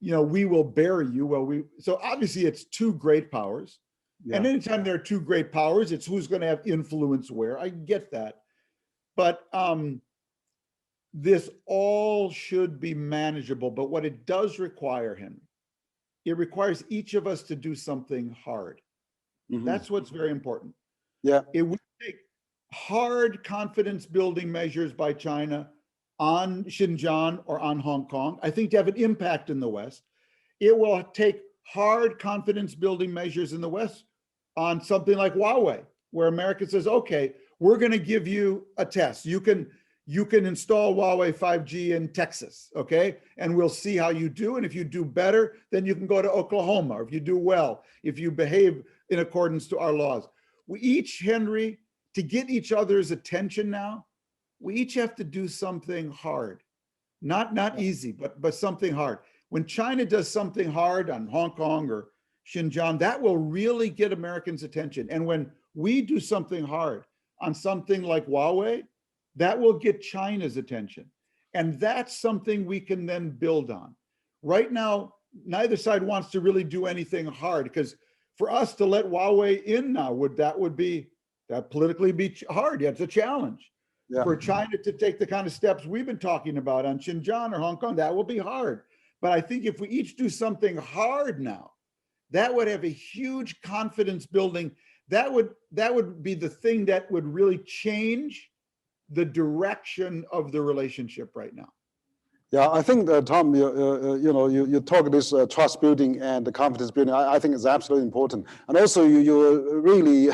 we will bury you. Well, so obviously it's two great powers. Yeah. And anytime there are two great powers, it's who's going to have influence where. I get that. But this all should be manageable. But what it does require, Henry, it requires each of us to do something hard. Mm-hmm. That's what's very important. Yeah. It would take hard confidence building measures by China on Xinjiang or on Hong Kong, I think, to have an impact in the West. it will take hard confidence building measures in the West on something like Huawei, where America says, okay, we're going to give you a test. You can install Huawei 5G in Texas, okay? And we'll see how you do. And if you do better, then you can go to Oklahoma. Or if you do well, if you behave in accordance to our laws. We each, Henry, to get each other's attention now, we each have to do something hard. Not easy, but something hard. When China does something hard on Hong Kong or Xinjiang, that will really get Americans' attention. And when we do something hard on something like Huawei, that will get China's attention. And that's something we can then build on. Right now, neither side wants to really do anything hard, because for us to let Huawei in now, that would politically be hard. Yeah, it's a challenge. Yeah. For China to take the kind of steps we've been talking about on Xinjiang or Hong Kong, that will be hard. But I think if we each do something hard now, that would have a huge confidence building. That would be the thing that would really change the direction of the relationship right now. Yeah, I think, Tom, you talk this trust building and the confidence building. I think is absolutely important, and also you really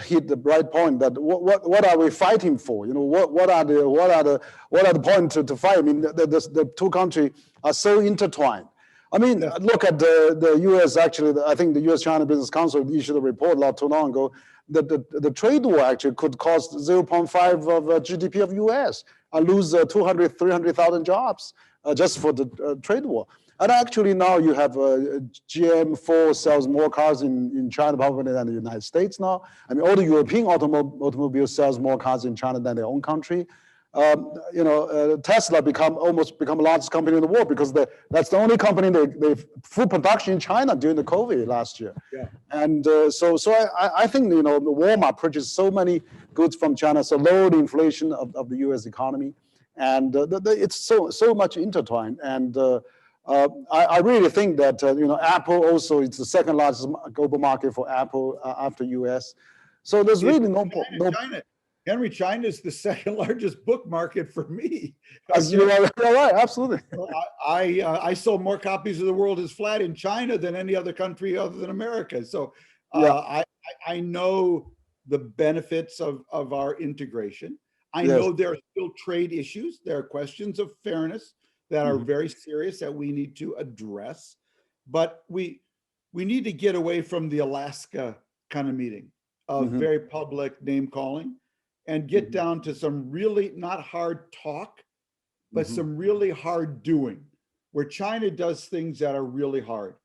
hit the right point. That what are we fighting for? What are the points to fight? I mean, the two countries are so intertwined. I mean, yeah. Look at the U.S. Actually, I think the U.S.-China Business Council issued a report not too long ago. The trade war actually could cost 0.5 of GDP of U.S. and lose 200,000, 300,000 jobs just for the trade war. And actually now you have GM, Ford sells more cars in China probably than the United States now. I mean, all the European automobiles sells more cars in China than their own country. Tesla almost become the largest company in the world because that's the only company they full production in China during the COVID last year. Yeah. And so I think the Walmart purchased so many goods from China, so lower the inflation of the U.S. economy, and it's so much intertwined. And I really think that Apple also is the second largest global market for Apple after U.S. So there's really no. Henry, China is the second largest book market for me. You're right, absolutely. I sold more copies of The World is Flat in China than any other country other than America. So I know the benefits of our integration. I know there are still trade issues. There are questions of fairness that are very serious that we need to address. But we need to get away from the Alaska kind of meeting of very public name calling, and get down to some really not hard talk, but some really hard doing, where China does things that are really hard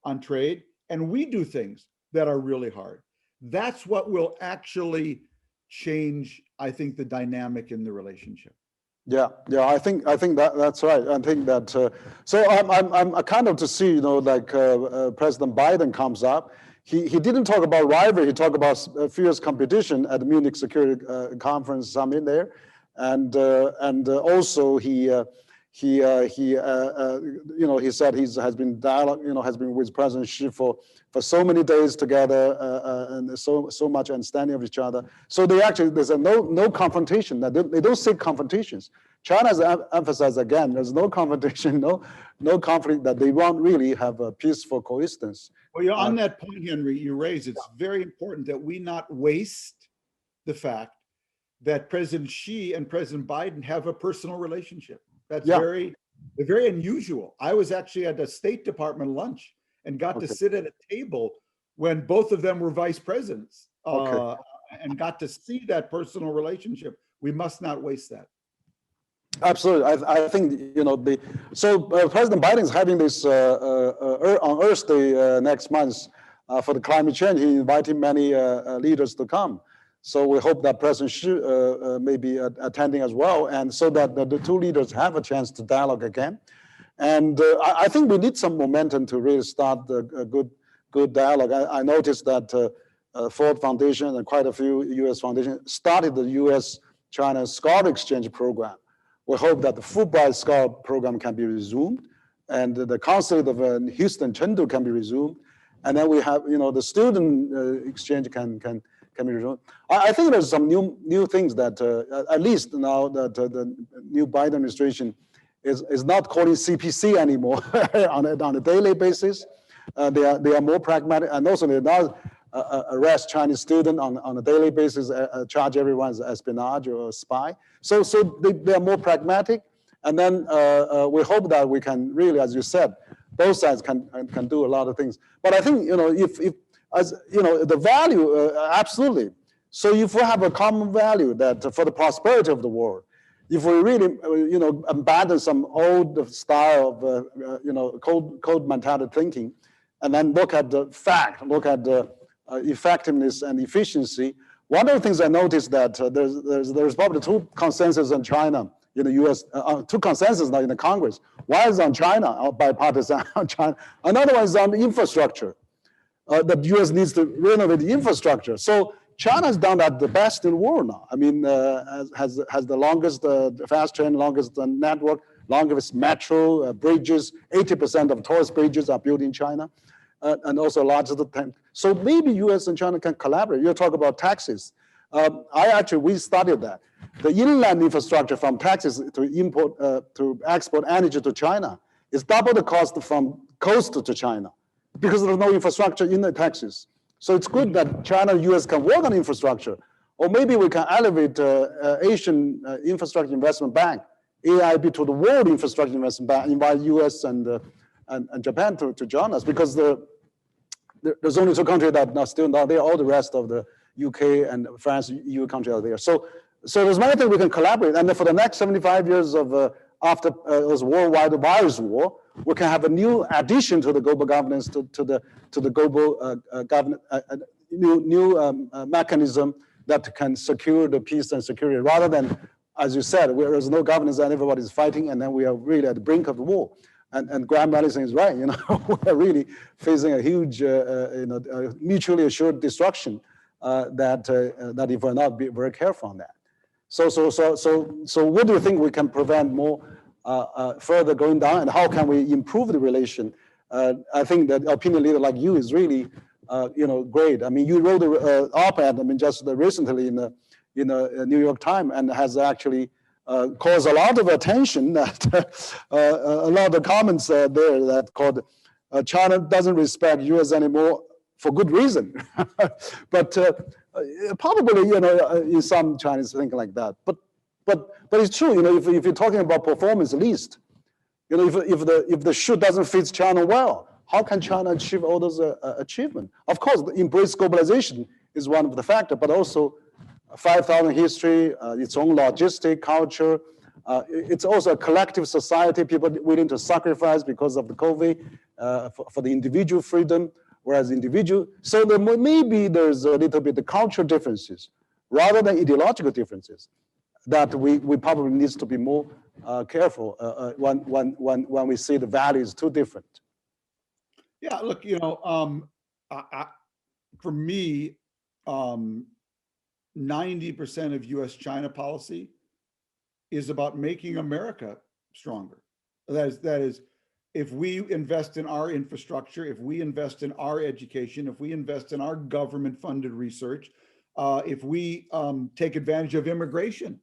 on trade, and we do things that are really hard. That's what will actually change, I think, the dynamic in the relationship. Yeah, I think that's right. I think that so I'm kind of to see President Biden comes up. He didn't talk about rivalry. He talked about fierce competition at the Munich Security Conference Summit there, and also he said has been dialogue, has been with President Xi for so many days together, and so much understanding of each other. So there's no confrontation. They don't seek confrontations. China has emphasized again, there's no confrontation, no conflict, that they won't really have a peaceful coexistence. Well, on that point, Henry, you raise, it's very important that we not waste the fact that President Xi and President Biden have a personal relationship. That's very unusual. I was actually at a State Department lunch and got to sit at a table when both of them were vice presidents, and got to see that personal relationship. We must not waste that. Absolutely, I think President Biden is having this on Earth Day next month for the climate change. He invited many leaders to come. So we hope that President Xi may be attending as well, and so that the two leaders have a chance to dialogue again. And I think we need some momentum to really start a good dialogue. I noticed that Ford Foundation and quite a few U.S. foundations started the U.S.-China Scholar Exchange Program. We hope that the Fulbright Scholar Program can be resumed, and the Consulate of Houston, Chengdu can be resumed, and then we have the student exchange can be resumed. I think there's some new things that at least now that the new Biden administration is not calling CPC anymore on a daily basis. They are more pragmatic, and also they not arrest Chinese student on a daily basis, charge everyone as espionage or spy. So they are more pragmatic, and then we hope that we can really, as you said, both sides can do a lot of things. But I think if as the value absolutely. So if we have a common value that for the prosperity of the world, if we really abandon some old style of code mentality thinking, and then look at the fact, look at the effectiveness and efficiency. One of the things I noticed that there's probably two consensus on China in the U.S., two consensus now in the Congress. One is on China, bipartisan on China. Another one is on the infrastructure. The U.S. needs to renovate the infrastructure. So China has done that the best in the world now. I mean, has the longest fast train, longest network, longest metro, bridges. 80% of tourist bridges are built in China, and also largest. So maybe U.S. and China can collaborate. You talk about taxes. We studied that. The inland infrastructure from Texas to export energy to China is double the cost from coast to China, because there's no infrastructure in the Texas. So it's good that China and US can work on infrastructure. Or maybe we can elevate Asian Infrastructure Investment Bank, AIB, to the World Infrastructure Investment Bank, invite US and Japan to join us, because there's only two countries that are still not there. All the rest of the UK and France, EU countries are there. So there's many things we can collaborate. And then for the next 75 years of after this worldwide virus war, we can have a new addition to the global governance, to the global new mechanism that can secure the peace and security, rather than, as you said, where there's no governance and everybody's fighting, and then we are really at the brink of the war. And Graham Allison is right. We're really facing a huge, mutually assured destruction that if we're not very careful on that. So what do you think we can prevent more further going down, and how can we improve the relation? I think that opinion leader like you is really, great. I mean, you wrote an op-ed, just recently in the New York Times, and has actually caused a lot of attention. That a lot of comments there that called China doesn't respect U.S. anymore for good reason. But probably, in some Chinese think like that. But it's true. If you're talking about performance, at least, if the shoe doesn't fit China well, how can China achieve all those achievements? Of course, embrace globalization is one of the factors, but also 5,000 history, its own logistic culture. It's also a collective society, people willing to sacrifice because of the COVID for the individual freedom, whereas individual. So maybe there's a little bit of cultural differences rather than ideological differences that we probably need to be more careful when we see the values too different. Yeah, look, for me, 90% of US-China policy is about making America stronger. That is, if we invest in our infrastructure, if we invest in our education, if we invest in our government-funded research, if we take advantage of immigration,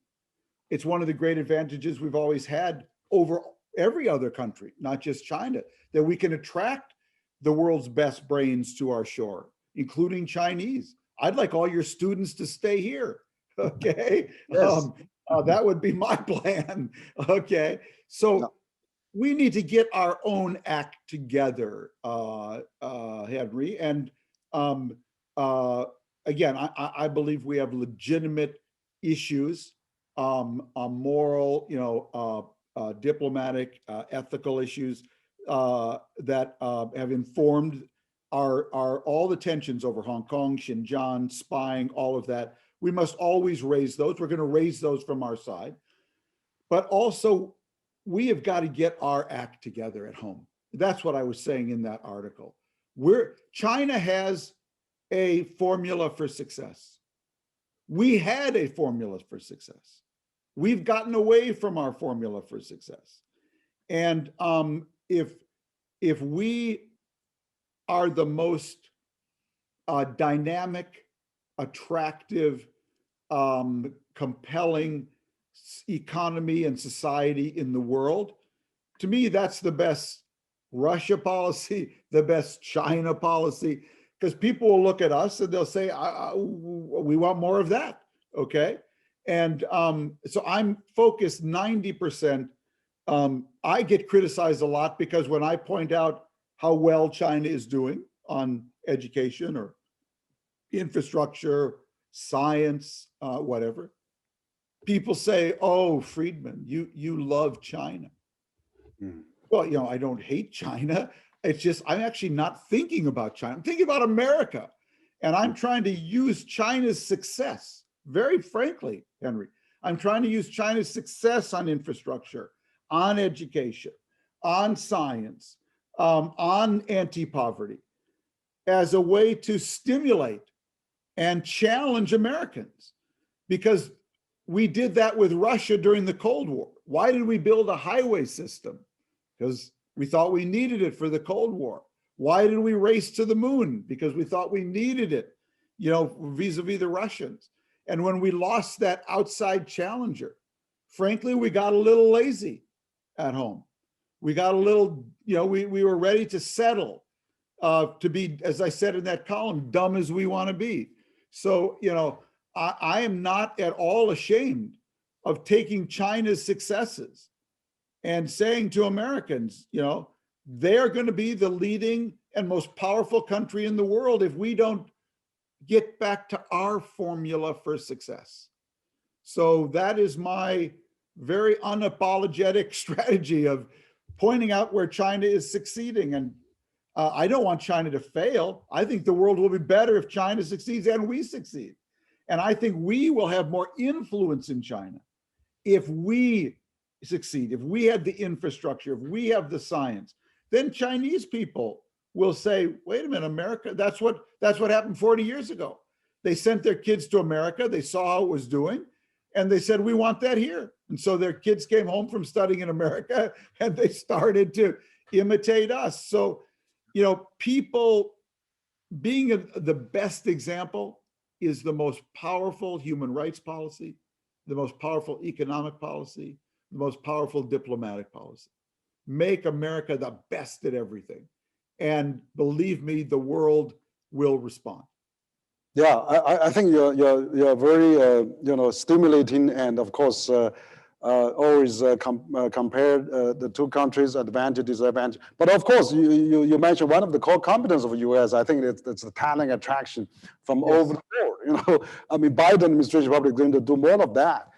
it's one of the great advantages we've always had over every other country, not just China, that we can attract the world's best brains to our shore, including Chinese. I'd like all your students to stay here, okay? Yes. That would be my plan, okay? So we need to get our own act together, Henry. And again, I believe we have legitimate issues, moral, diplomatic, ethical issues that have informed all the tensions over Hong Kong, Xinjiang, spying, all of that. We must always raise those. We're going to raise those from our side. But also, we have got to get our act together at home. That's what I was saying in that article. China has a formula for success. We had a formula for success. We've gotten away from our formula for success. And if we are the most dynamic, attractive, compelling economy and society in the world, to me, that's the best Russia policy, the best China policy, because people will look at us and they'll say, we want more of that, okay? And so I'm focused 90%. I get criticized a lot because when I point out how well China is doing on education or infrastructure, science, whatever, people say, oh, Friedman, you love China. Mm. Well, you know, I don't hate China. It's just, I'm actually not thinking about China. I'm thinking about America. And I'm trying to use China's success, very frankly, Henry, I'm trying to use China's success on infrastructure, on education, on science, on anti-poverty as a way to stimulate and challenge Americans. Because we did that with Russia during the Cold War. Why did we build a highway system? Because we thought we needed it for the Cold War. Why did we race to the moon? Because we thought we needed it, you know, vis-a-vis the Russians. And when we lost that outside challenger, frankly, we got a little lazy at home. We got a little, you know, we were ready to settle, to be, as I said in that column, dumb as we want to be. So, you know, I am not at all ashamed of taking China's successes and saying to Americans, you know, they're going to be the leading and most powerful country in the world if we don't get back to our formula for success. So that is my very unapologetic strategy of pointing out where China is succeeding. And I don't want China to fail. I think the world will be better if China succeeds and we succeed. And I think we will have more influence in China if we succeed, if we have the infrastructure, if we have the science. Then Chinese people will say, wait a minute, America, that's what happened 40 years ago. They sent their kids to America, they saw how it was doing, and they said, we want that here. And so their kids came home from studying in America and they started to imitate us. So, you know, people being the best example is the most powerful human rights policy, the most powerful economic policy, the most powerful diplomatic policy. Make America the best at everything. And believe me, the world will respond. Yeah, I think you're very you know, stimulating, and of course always compare the two countries' advantage, disadvantage. But of course, you mentioned one of the core competence of the U.S. I think it's the talent attraction from over the board. You know, I mean, Biden administration probably going to do more of that.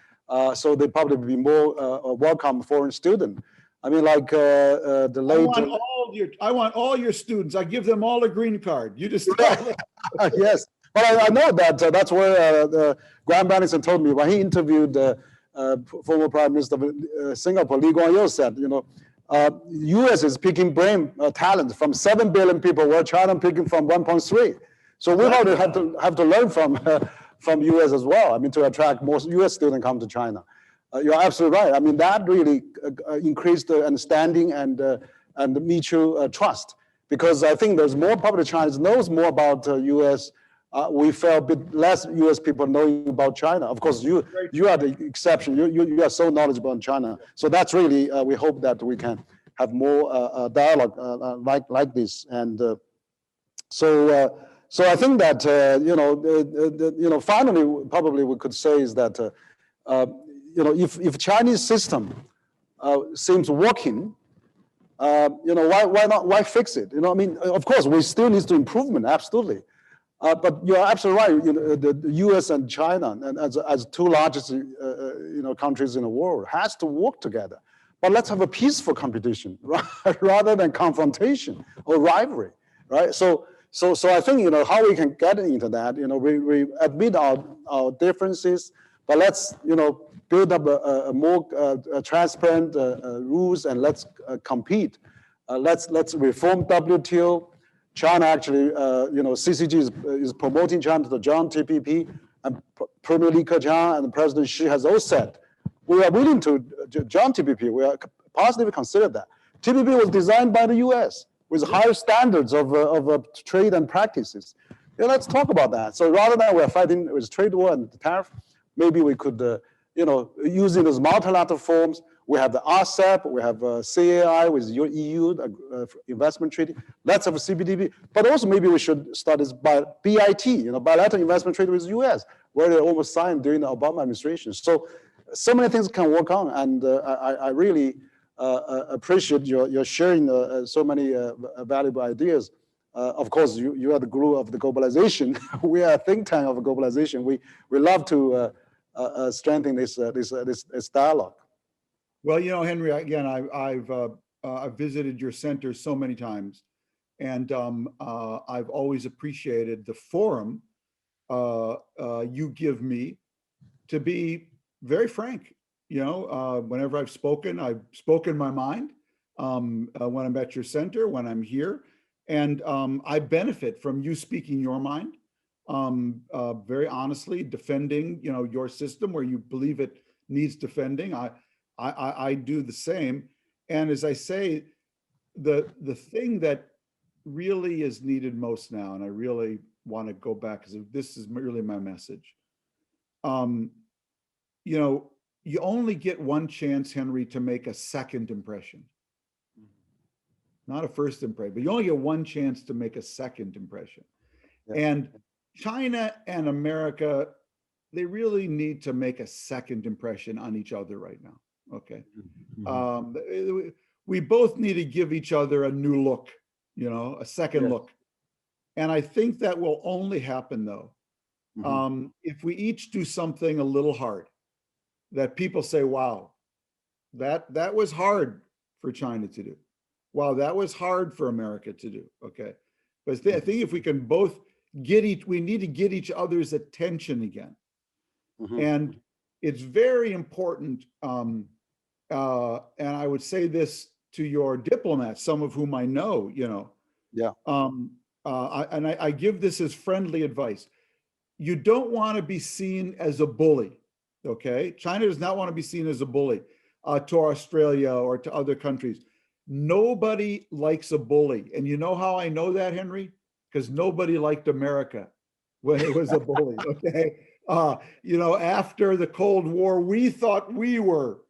So they probably be more welcome foreign student. I mean, like the late. I want all your students. I give them all a green card. You just tell them. Yes. But I know that that's where Graham Bennington told me when he interviewed former Prime Minister of Singapore, Lee Kuan Yew said, you know, U.S. is picking brain talent from 7 billion people, while China picking from 1.3. So we probably have to learn from U.S. as well. I mean, to attract more U.S. students come to China. You're absolutely right. I mean, that really increased the understanding and mutual trust, because I think there's more public Chinese knows more about U.S. We felt a bit less U.S. people knowing about China. Of course, you are the exception. You are so knowledgeable on China. So that's really, we hope that we can have more dialogue like this. And so I think that, you know, finally, probably we could say is that, you know, if Chinese system seems working, you know, why fix it? You know, I mean, of course, we still need to improvement, absolutely. But you're absolutely right. You know, the U.S. and China, and as two largest you know, countries in the world, has to work together. But let's have a peaceful competition rather than confrontation or rivalry, right? So I think, you know, how we can get into that. You know, we admit our differences, but let's, you know, build up a more transparent rules, and let's compete. Let's reform WTO. China actually, you know, CCG is promoting China to join TPP, and Premier Li Keqiang and President Xi has all said, we are willing to join TPP. We are positively consider that. TPP was designed by the U.S. with higher standards of trade and practices. Yeah, let's talk about that. So rather than we're fighting with trade war and tariff, maybe we could, you know, using those multilateral forms, We have the RCEP, we have CAI with your EU investment treaty, lots of CBDB, but also maybe we should start this BIT, bilateral investment treaty with US, where they almost signed during the Obama administration. So many things can work on, and I really appreciate your sharing so many valuable ideas. Of course, you are the glue of the globalization. We are a think tank of globalization. We love to strengthen this dialogue. Well, Henry, again, I've visited your center so many times, and I've always appreciated the forum you give me to be very frank. Whenever I've spoken my mind when I'm at your center, when I'm here, and I benefit from you speaking your mind, very honestly, defending your system where you believe it needs defending. I do the same. And as I say, the thing that really is needed most now, and I really want to go back because this is really my message. You only get one chance, Henry, to make a second impression. Not a first impression, but you only get one chance to make a second impression. Yeah. And China and America, they really need to make a second impression on each other right now. Okay. Mm-hmm. We both need to give each other a new look, a second look. And I think that will only happen though, if we each do something a little hard, that people say, wow, that was hard for China to do. Wow, that was hard for America to do. Okay. But I think if we can both we need to get each other's attention again. And it's very important. And I would say this to your diplomats, some of whom I know, I give this as friendly advice. You don't want to be seen as a bully. Okay. China does not want to be seen as a bully to Australia or to other countries. Nobody likes a bully. And you know how I know that, Henry? Because nobody liked America when it was a bully, okay? After the Cold War, we thought we were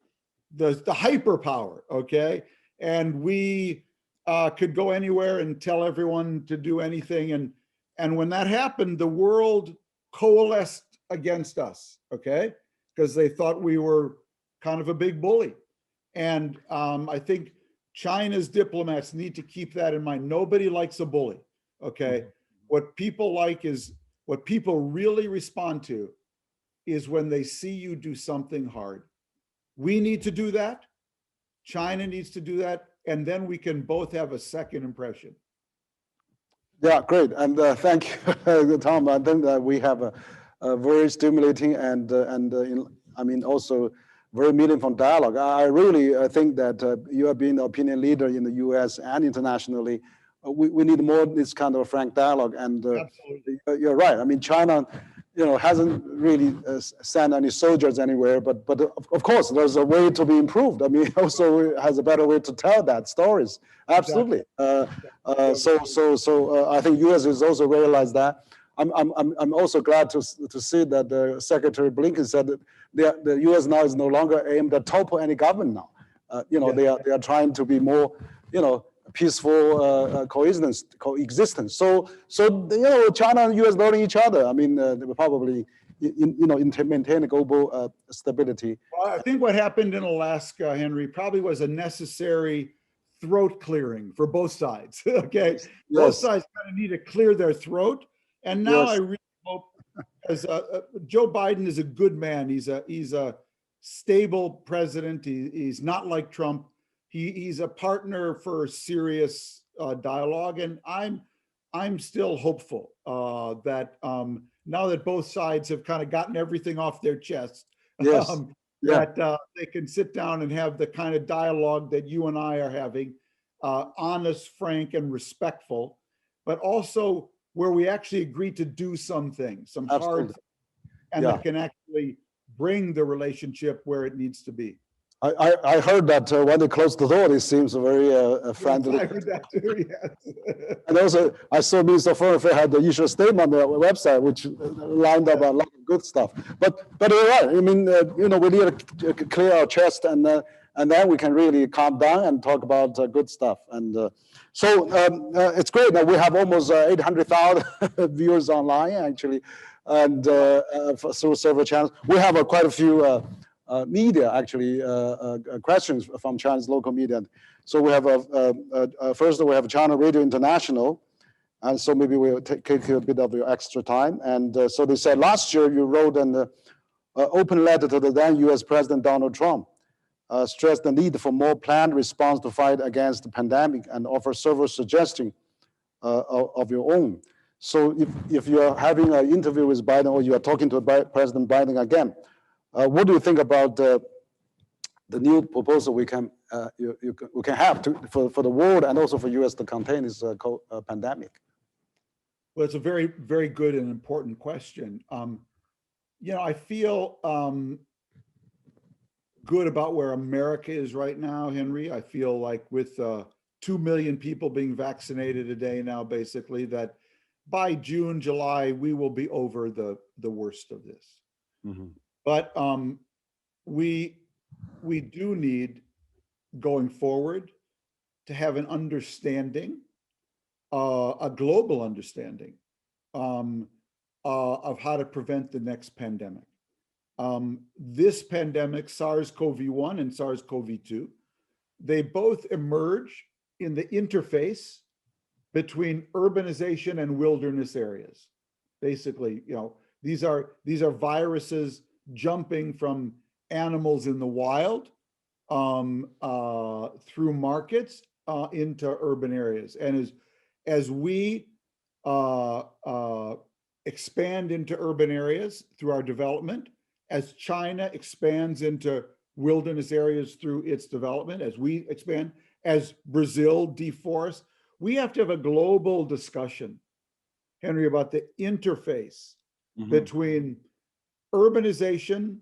the hyperpower, okay? And we could go anywhere and tell everyone to do anything. And when that happened, the world coalesced against us, okay? Because they thought we were kind of a big bully. And I think China's diplomats need to keep that in mind. Nobody likes a bully, okay? What people really respond to is when they see you do something hard. We need to do that. China needs to do that. And then we can both have a second impression. Yeah, great. And thank you, Tom. I think that we have a very stimulating and also very meaningful dialogue. I really think that you have been the opinion leader in the US and internationally. We need more this kind of frank dialogue. And you're right. I mean, China, hasn't really sent any soldiers anywhere, but of course, there's a way to be improved. I mean, also has a better way to tell that stories. Absolutely. Exactly. So I think US has also realized that. I'm also glad to see that Secretary Blinken said that the U.S. now is no longer aimed at topple any government now. They are trying to be more, peaceful coexistence. So China and U.S. learning each other. I mean, they will probably maintain global stability. Well, I think what happened in Alaska, Henry, probably was a necessary throat clearing for both sides. Okay, yes. Both sides kind of need to clear their throat. And now I really hope, as Joe Biden is a good man. He's a stable president. He's not like Trump. He's a partner for serious dialogue, and I'm still hopeful that now that both sides have kind of gotten everything off their chest, that they can sit down and have the kind of dialogue that you and I are having, honest, frank, and respectful, but also where we actually agree to do something, some hard things, and that can actually bring the relationship where it needs to be. I heard that when they closed the door, it seems very friendly. Yes, I heard that too, yes. And also, I saw Mr. Foreign had the issue statement on the website, which lined up a lot of good stuff. But you're right. I mean, we need to clear our chest and and then we can really calm down and talk about good stuff. And so it's great that we have almost 800,000 viewers online, actually, and through several channels. We have quite a few media, actually, questions from China's local media. So we have first we have China Radio International, and so maybe we'll take a bit of your extra time. And so they said last year you wrote an open letter to the then U.S. President Donald Trump, stressed the need for more planned response to fight against the pandemic, and offer several suggestions of your own. So if you're having an interview with Biden, or you are talking to President Biden again, what do you think about the new proposal we can have for the world and also for U.S. to contain this pandemic? Well, it's a very, very good and important question. I feel good about where America is right now, Henry. I feel like with 2 million people being vaccinated a day now, basically, that by June, July, we will be over the worst of this. Mm-hmm. But we do need, going forward, to have an understanding, a global understanding of how to prevent the next pandemic. This pandemic, SARS-CoV-1 and SARS-CoV-2, they both emerge in the interface between urbanization and wilderness areas. Basically, these are viruses jumping from animals in the wild through markets into urban areas. And as we expand into urban areas through our development, as China expands into wilderness areas through its development, as we expand, as Brazil deforests, we have to have a global discussion, Henry, about the interface between urbanization,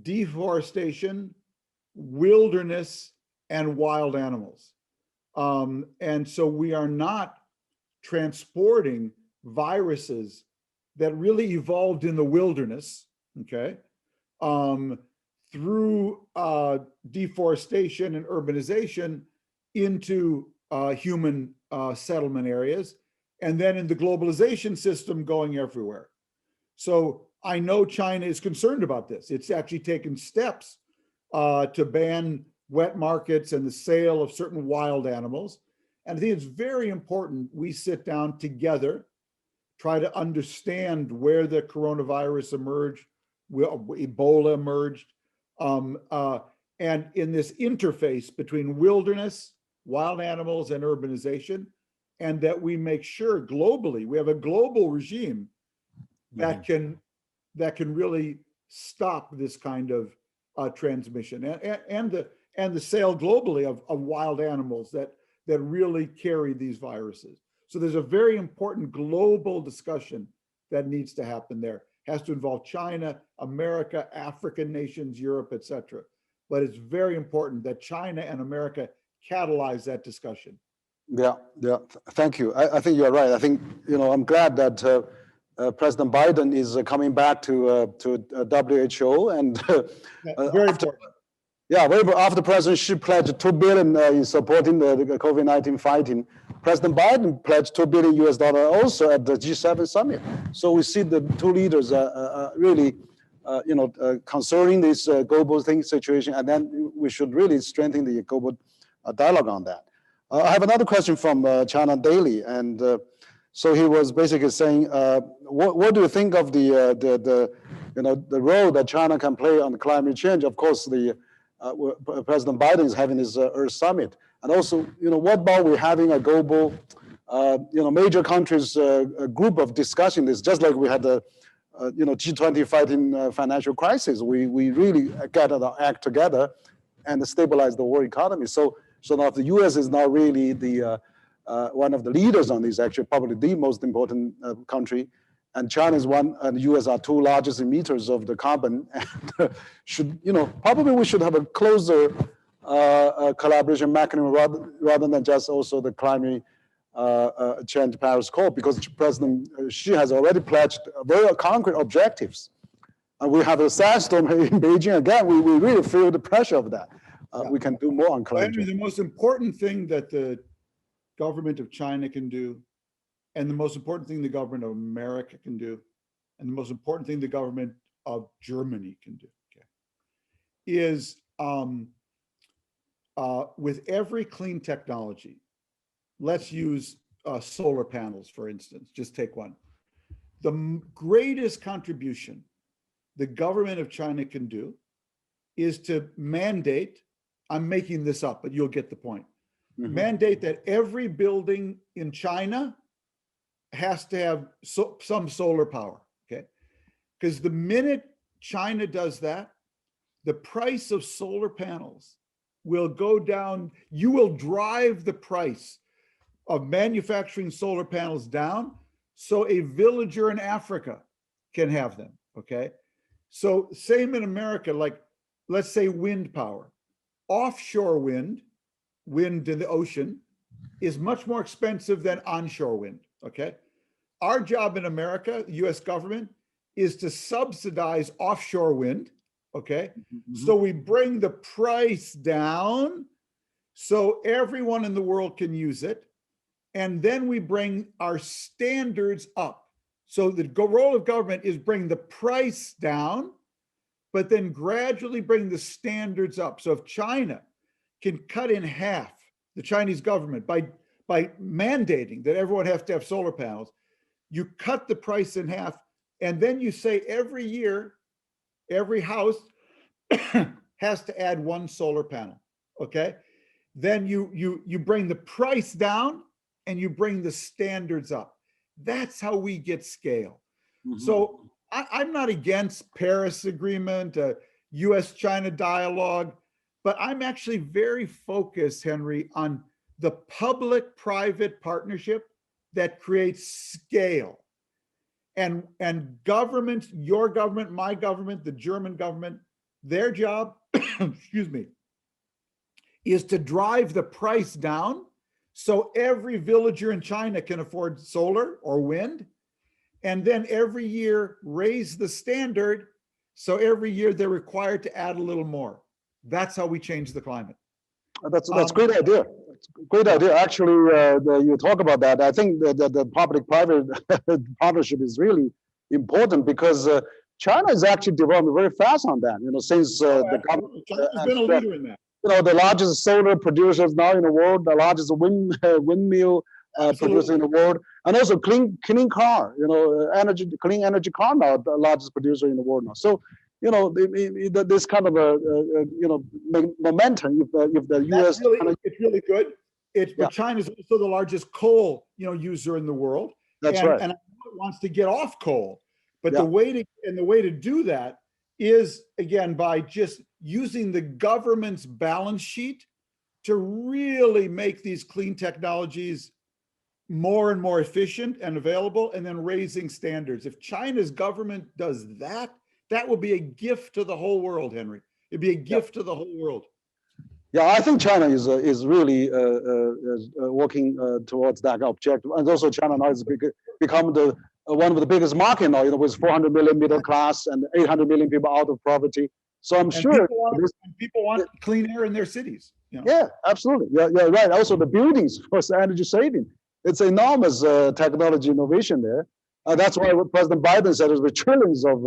deforestation, wilderness, and wild animals. And so we are not transporting viruses that really evolved in the wilderness, okay, through deforestation and urbanization into human settlement areas, and then in the globalization system going everywhere. So I know China is concerned about this. It's actually taken steps to ban wet markets and the sale of certain wild animals. And I think it's very important we sit down together, try to understand where the coronavirus emerged, where Ebola emerged, and in this interface between wilderness, wild animals, and urbanization, and that we make sure globally, we have a global regime that can really stop this kind of transmission and the sale globally of wild animals that really carry these viruses. So there's a very important global discussion that needs to happen there. It has to involve China, America, African nations, Europe, et cetera. But it's very important that China and America catalyze that discussion. Yeah. Thank you. I think you're right. I think, I'm glad that President Biden is coming back to WHO, and very important. Yeah, after President Xi pledged $2 billion in supporting the COVID-19 fighting, President Biden pledged $2 billion also at the G7 summit. So we see the two leaders really, concerning this global situation, and then we should really strengthen the global dialogue on that. I have another question from China Daily, and so he was basically saying, what do you think of the role that China can play on climate change? Of course, President Biden is having his Earth Summit, and also, what about we having a global, major countries group of discussing this, just like we had the, G20 fighting financial crisis. We really got to act together and stabilize the world economy. So now the U.S. is now really the one of the leaders on this, actually probably the most important country. And China is one, and the U.S. are two largest emitters of the carbon. And probably we should have a closer collaboration mechanism rather than just also the climate change Paris Accord, because President Xi has already pledged very concrete objectives. And we have a sandstorm in Beijing again. We really feel the pressure of that. we can do more on climate Henry, change. the most important thing that the government of China can do, and the most important thing the government of America can do, and the most important thing the government of Germany can do, okay, is with every clean technology, let's use solar panels, for instance, just take one. The greatest contribution the government of China can do is to mandate, I'm making this up, but you'll get the point, mandate that every building in China has to have some solar power, okay? Because the minute China does that, the price of solar panels will go down. You will drive the price of manufacturing solar panels down so a villager in Africa can have them, okay? So same in America, like let's say wind power. Offshore wind in the ocean, is much more expensive than onshore wind, okay? Our job in America, the US government, is to subsidize offshore wind, okay? So we bring the price down so everyone in the world can use it. And then we bring our standards up. So the role of government is bring the price down, but then gradually bring the standards up. So if China can cut in half, the Chinese government, by mandating that everyone has to have solar panels, you cut the price in half, and then you say every year, every house has to add one solar panel, okay? Then you bring the price down and you bring the standards up. That's how we get scale. So I'm not against Paris Agreement, US-China dialogue, but I'm actually very focused, Henry, on the public-private partnership that creates scale. And governments, your government, my government, the German government, their job, excuse me, is to drive the price down so every villager in China can afford solar or wind. And then every year raise the standard so every year they're required to add a little more. That's how we change the climate. That's a great idea. Great idea. Actually, you talk about that. I think the public-private partnership is really important because China is actually developing very fast on that. You know, since the government China's been a leader in that. You know, the largest solar producers now in the world, the largest windmill producer in the world, and also clean car. You know, clean energy car now, the largest producer in the world now. So, you know, this kind of a you know, momentum. If the U.S. it's really good. But China's also the largest coal, you know, user in the world. That's right. And it wants to get off coal. But the way to do that is, again, by just using the government's balance sheet to really make these clean technologies more and more efficient and available, and then raising standards. If China's government does that, that will be a gift to the whole world, Henry. It'd be a gift to the whole world. Yeah, I think China is really working towards that objective, and also China now has become the one of the biggest market now. You know, with 400 million middle class and 800 million people out of poverty. So I'm sure people want clean air in their cities. You know? Yeah, absolutely. Yeah, right. Also, the buildings for energy saving. It's enormous technology innovation there. That's why President Biden said there's trillions of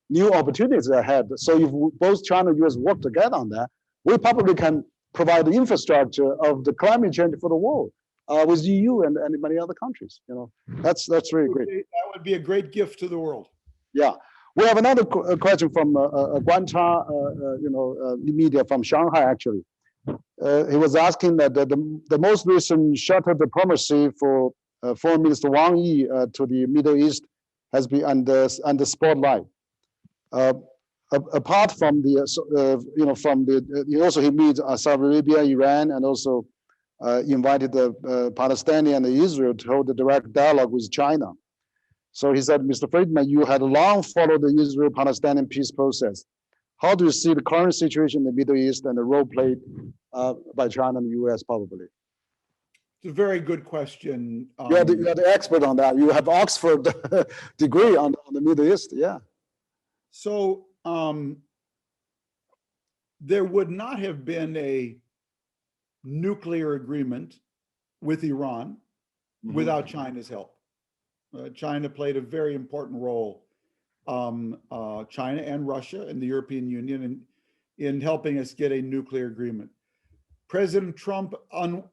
new opportunities ahead. So if both China and US work together on that, we probably can provide the infrastructure of the climate change for the world with EU and many other countries. You know, that's really great. That would be a great gift to the world. Yeah. We have another question from Guancha, media from Shanghai, actually. He was asking that the most recent shuttle diplomacy for Foreign Minister Wang Yi to the Middle East has been under spotlight. Apart from the, he meets Saudi Arabia, Iran, and also invited the Palestinian and Israel to hold a direct dialogue with China. So he said, Mr. Friedman, you had long followed the Israel-Palestinian peace process. How do you see the current situation in the Middle East and the role played by China and the US probably? It's a very good question. You're the expert on that. You have Oxford degree on the Middle East, yeah. So there would not have been a nuclear agreement with Iran without China's help. China played a very important role, China and Russia and the European Union, in helping us get a nuclear agreement. President Trump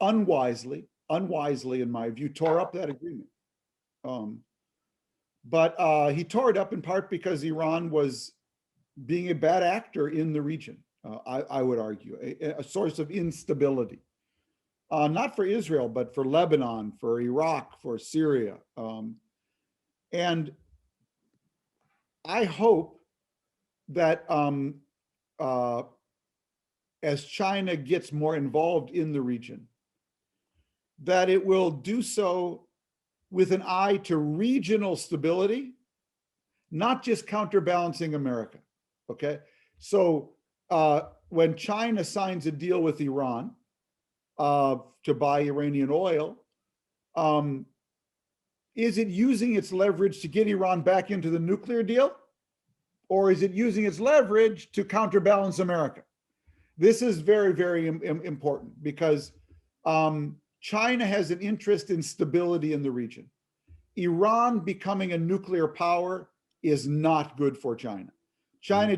unwisely in my view, tore up that agreement. But he tore it up in part because Iran was being a bad actor in the region, I would argue, a source of instability. Not for Israel, but for Lebanon, for Iraq, for Syria. And I hope that as China gets more involved in the region, that it will do so with an eye to regional stability, not just counterbalancing America, okay? So when China signs a deal with Iran to buy Iranian oil, is it using its leverage to get Iran back into the nuclear deal? Or is it using its leverage to counterbalance America? This is very, very important because China has an interest in stability in the region. Iran becoming a nuclear power is not good for China. China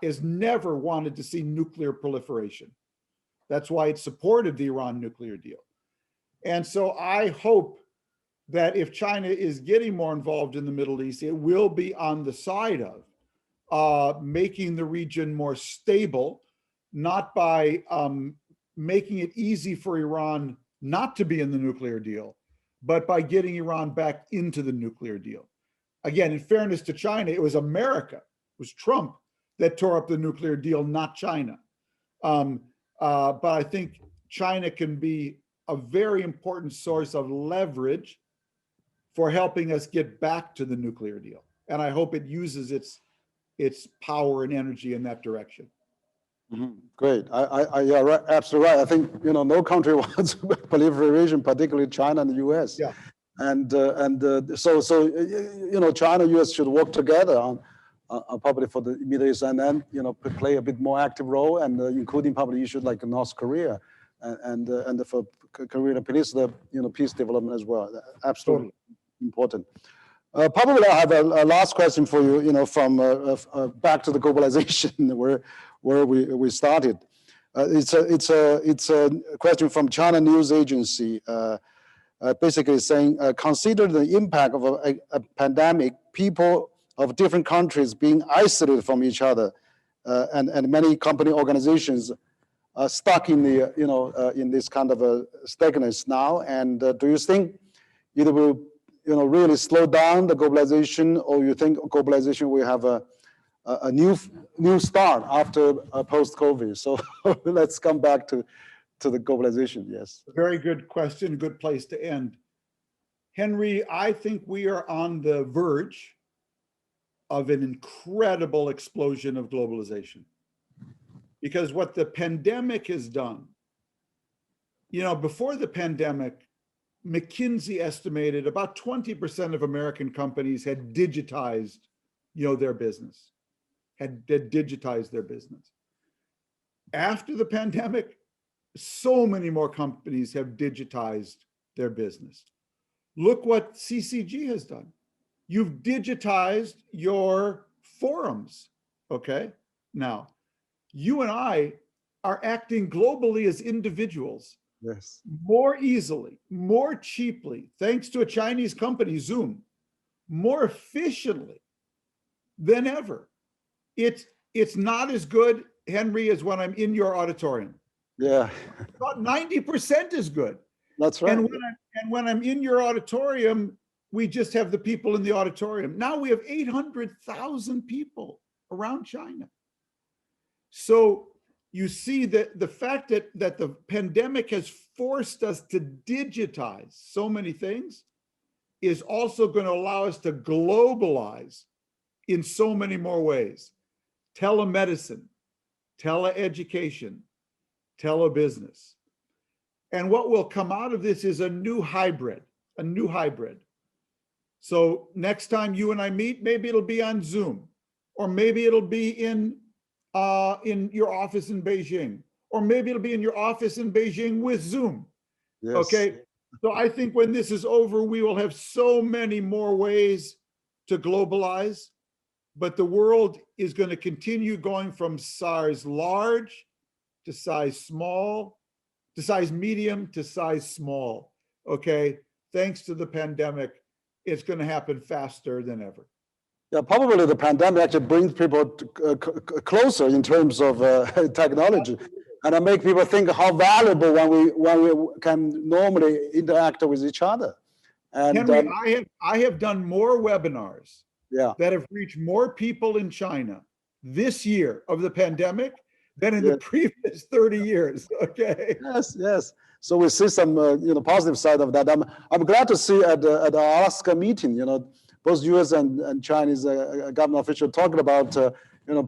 has never wanted to see nuclear proliferation. That's why it supported the Iran nuclear deal. And so I hope that if China is getting more involved in the Middle East, it will be on the side of making the region more stable, not by making it easy for Iran not to be in the nuclear deal, but by getting Iran back into the nuclear deal. Again, in fairness to China, it was America, it was Trump that tore up the nuclear deal, not China. But I think China can be a very important source of leverage for helping us get back to the nuclear deal. And I hope it uses its power and energy in that direction. Great. Yeah, right, absolutely right. I think no country wants proliferation, particularly China and the U.S. Yeah. And so China and U.S. should work together on probably for the Middle East, and then play a bit more active role, and including probably issues like North Korea, and for Korean Peninsula, peace development as well. Absolutely important. Probably I have a last question for you, from back to the globalization where we started. It's a question from China News Agency, basically saying, consider the impact of a pandemic, people of different countries being isolated from each other, and many company organizations are stuck in the in this kind of a stagnance now. And do you think it will really slow down the globalization, or you think globalization will have a new start after post-COVID? So let's come back to the globalization. Yes. Very good question. Good place to end. Henry, I think we are on the verge of an incredible explosion of globalization, because what the pandemic has done, before the pandemic, McKinsey estimated about 20% of American companies had digitized, their business, had digitized their business. After the pandemic, so many more companies have digitized their business. Look what CCG has done. You've digitized your forums, okay? Now, you and I are acting globally as individuals. Yes. More easily, more cheaply, thanks to a Chinese company, Zoom, more efficiently than ever. It's not as good, Henry, as when I'm in your auditorium. Yeah. About 90% is good. That's right. And when I'm in your auditorium, we just have the people in the auditorium. Now we have 800,000 people around China. So you see that the fact that the pandemic has forced us to digitize so many things is also going to allow us to globalize in so many more ways. Telemedicine, teleeducation, telebusiness. And what will come out of this is a new hybrid. So next time you and I meet, maybe it'll be on Zoom, or maybe it'll be in in your office in Beijing, or maybe it'll be in your office in Beijing with Zoom. Yes. Okay. So I think when this is over, we will have so many more ways to globalize, but the world is going to continue going from size large to size small, to size medium to size small. Okay. Thanks to the pandemic, it's going to happen faster than ever. Yeah, probably the pandemic actually brings people closer in terms of technology, and it make people think how valuable when we can normally interact with each other. And Henry, I have done more webinars yeah, that have reached more people in China this year of the pandemic than in the previous 30 years. Okay. yes, yes. So we see some positive side of that. I'm glad to see at the Alaska meeting, both U.S. and Chinese government officials talking about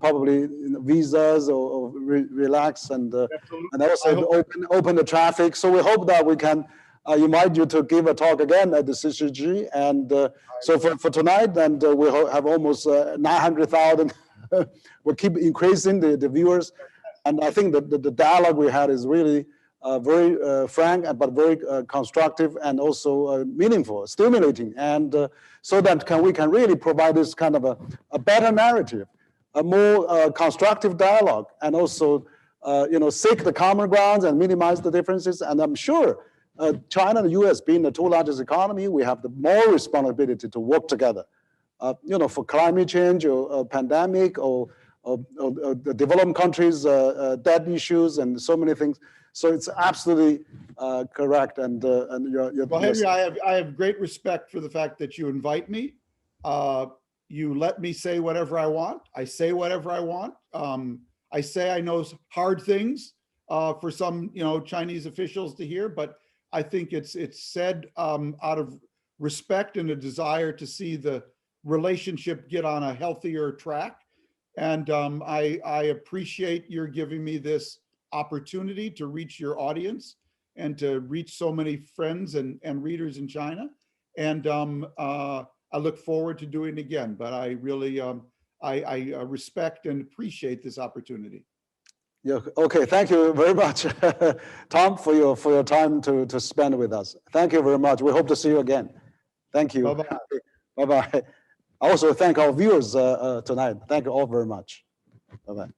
probably visas or relax and also open the traffic. So we hope that we can invite you to give a talk again at the CCG. And so for tonight, and we have almost 900,000. We'll keep increasing the viewers. And I think that the dialogue we had is really very frank, but very constructive and also meaningful, stimulating. And so that we can really provide this kind of a better narrative, a more constructive dialogue, and also seek the common grounds and minimize the differences. And I'm sure China and the US being the two largest economy, we have the more responsibility to work together, for climate change or pandemic or the developed countries' debt issues and so many things. So it's absolutely correct. And well, Henry, I have great respect for the fact that you invite me. You let me say whatever I want. I say whatever I want. I say I know hard things for some, Chinese officials to hear, but I think it's said out of respect and a desire to see the relationship get on a healthier track. And I appreciate your giving me this opportunity to reach your audience and to reach so many friends and readers in China. And I look forward to doing it again, but I really, I respect and appreciate this opportunity. Yeah, okay, thank you very much, Tom, for your time to spend with us. Thank you very much. We hope to see you again. Thank you. Bye-bye. Bye-bye. I also thank our viewers tonight. Thank you all very much. Bye-bye.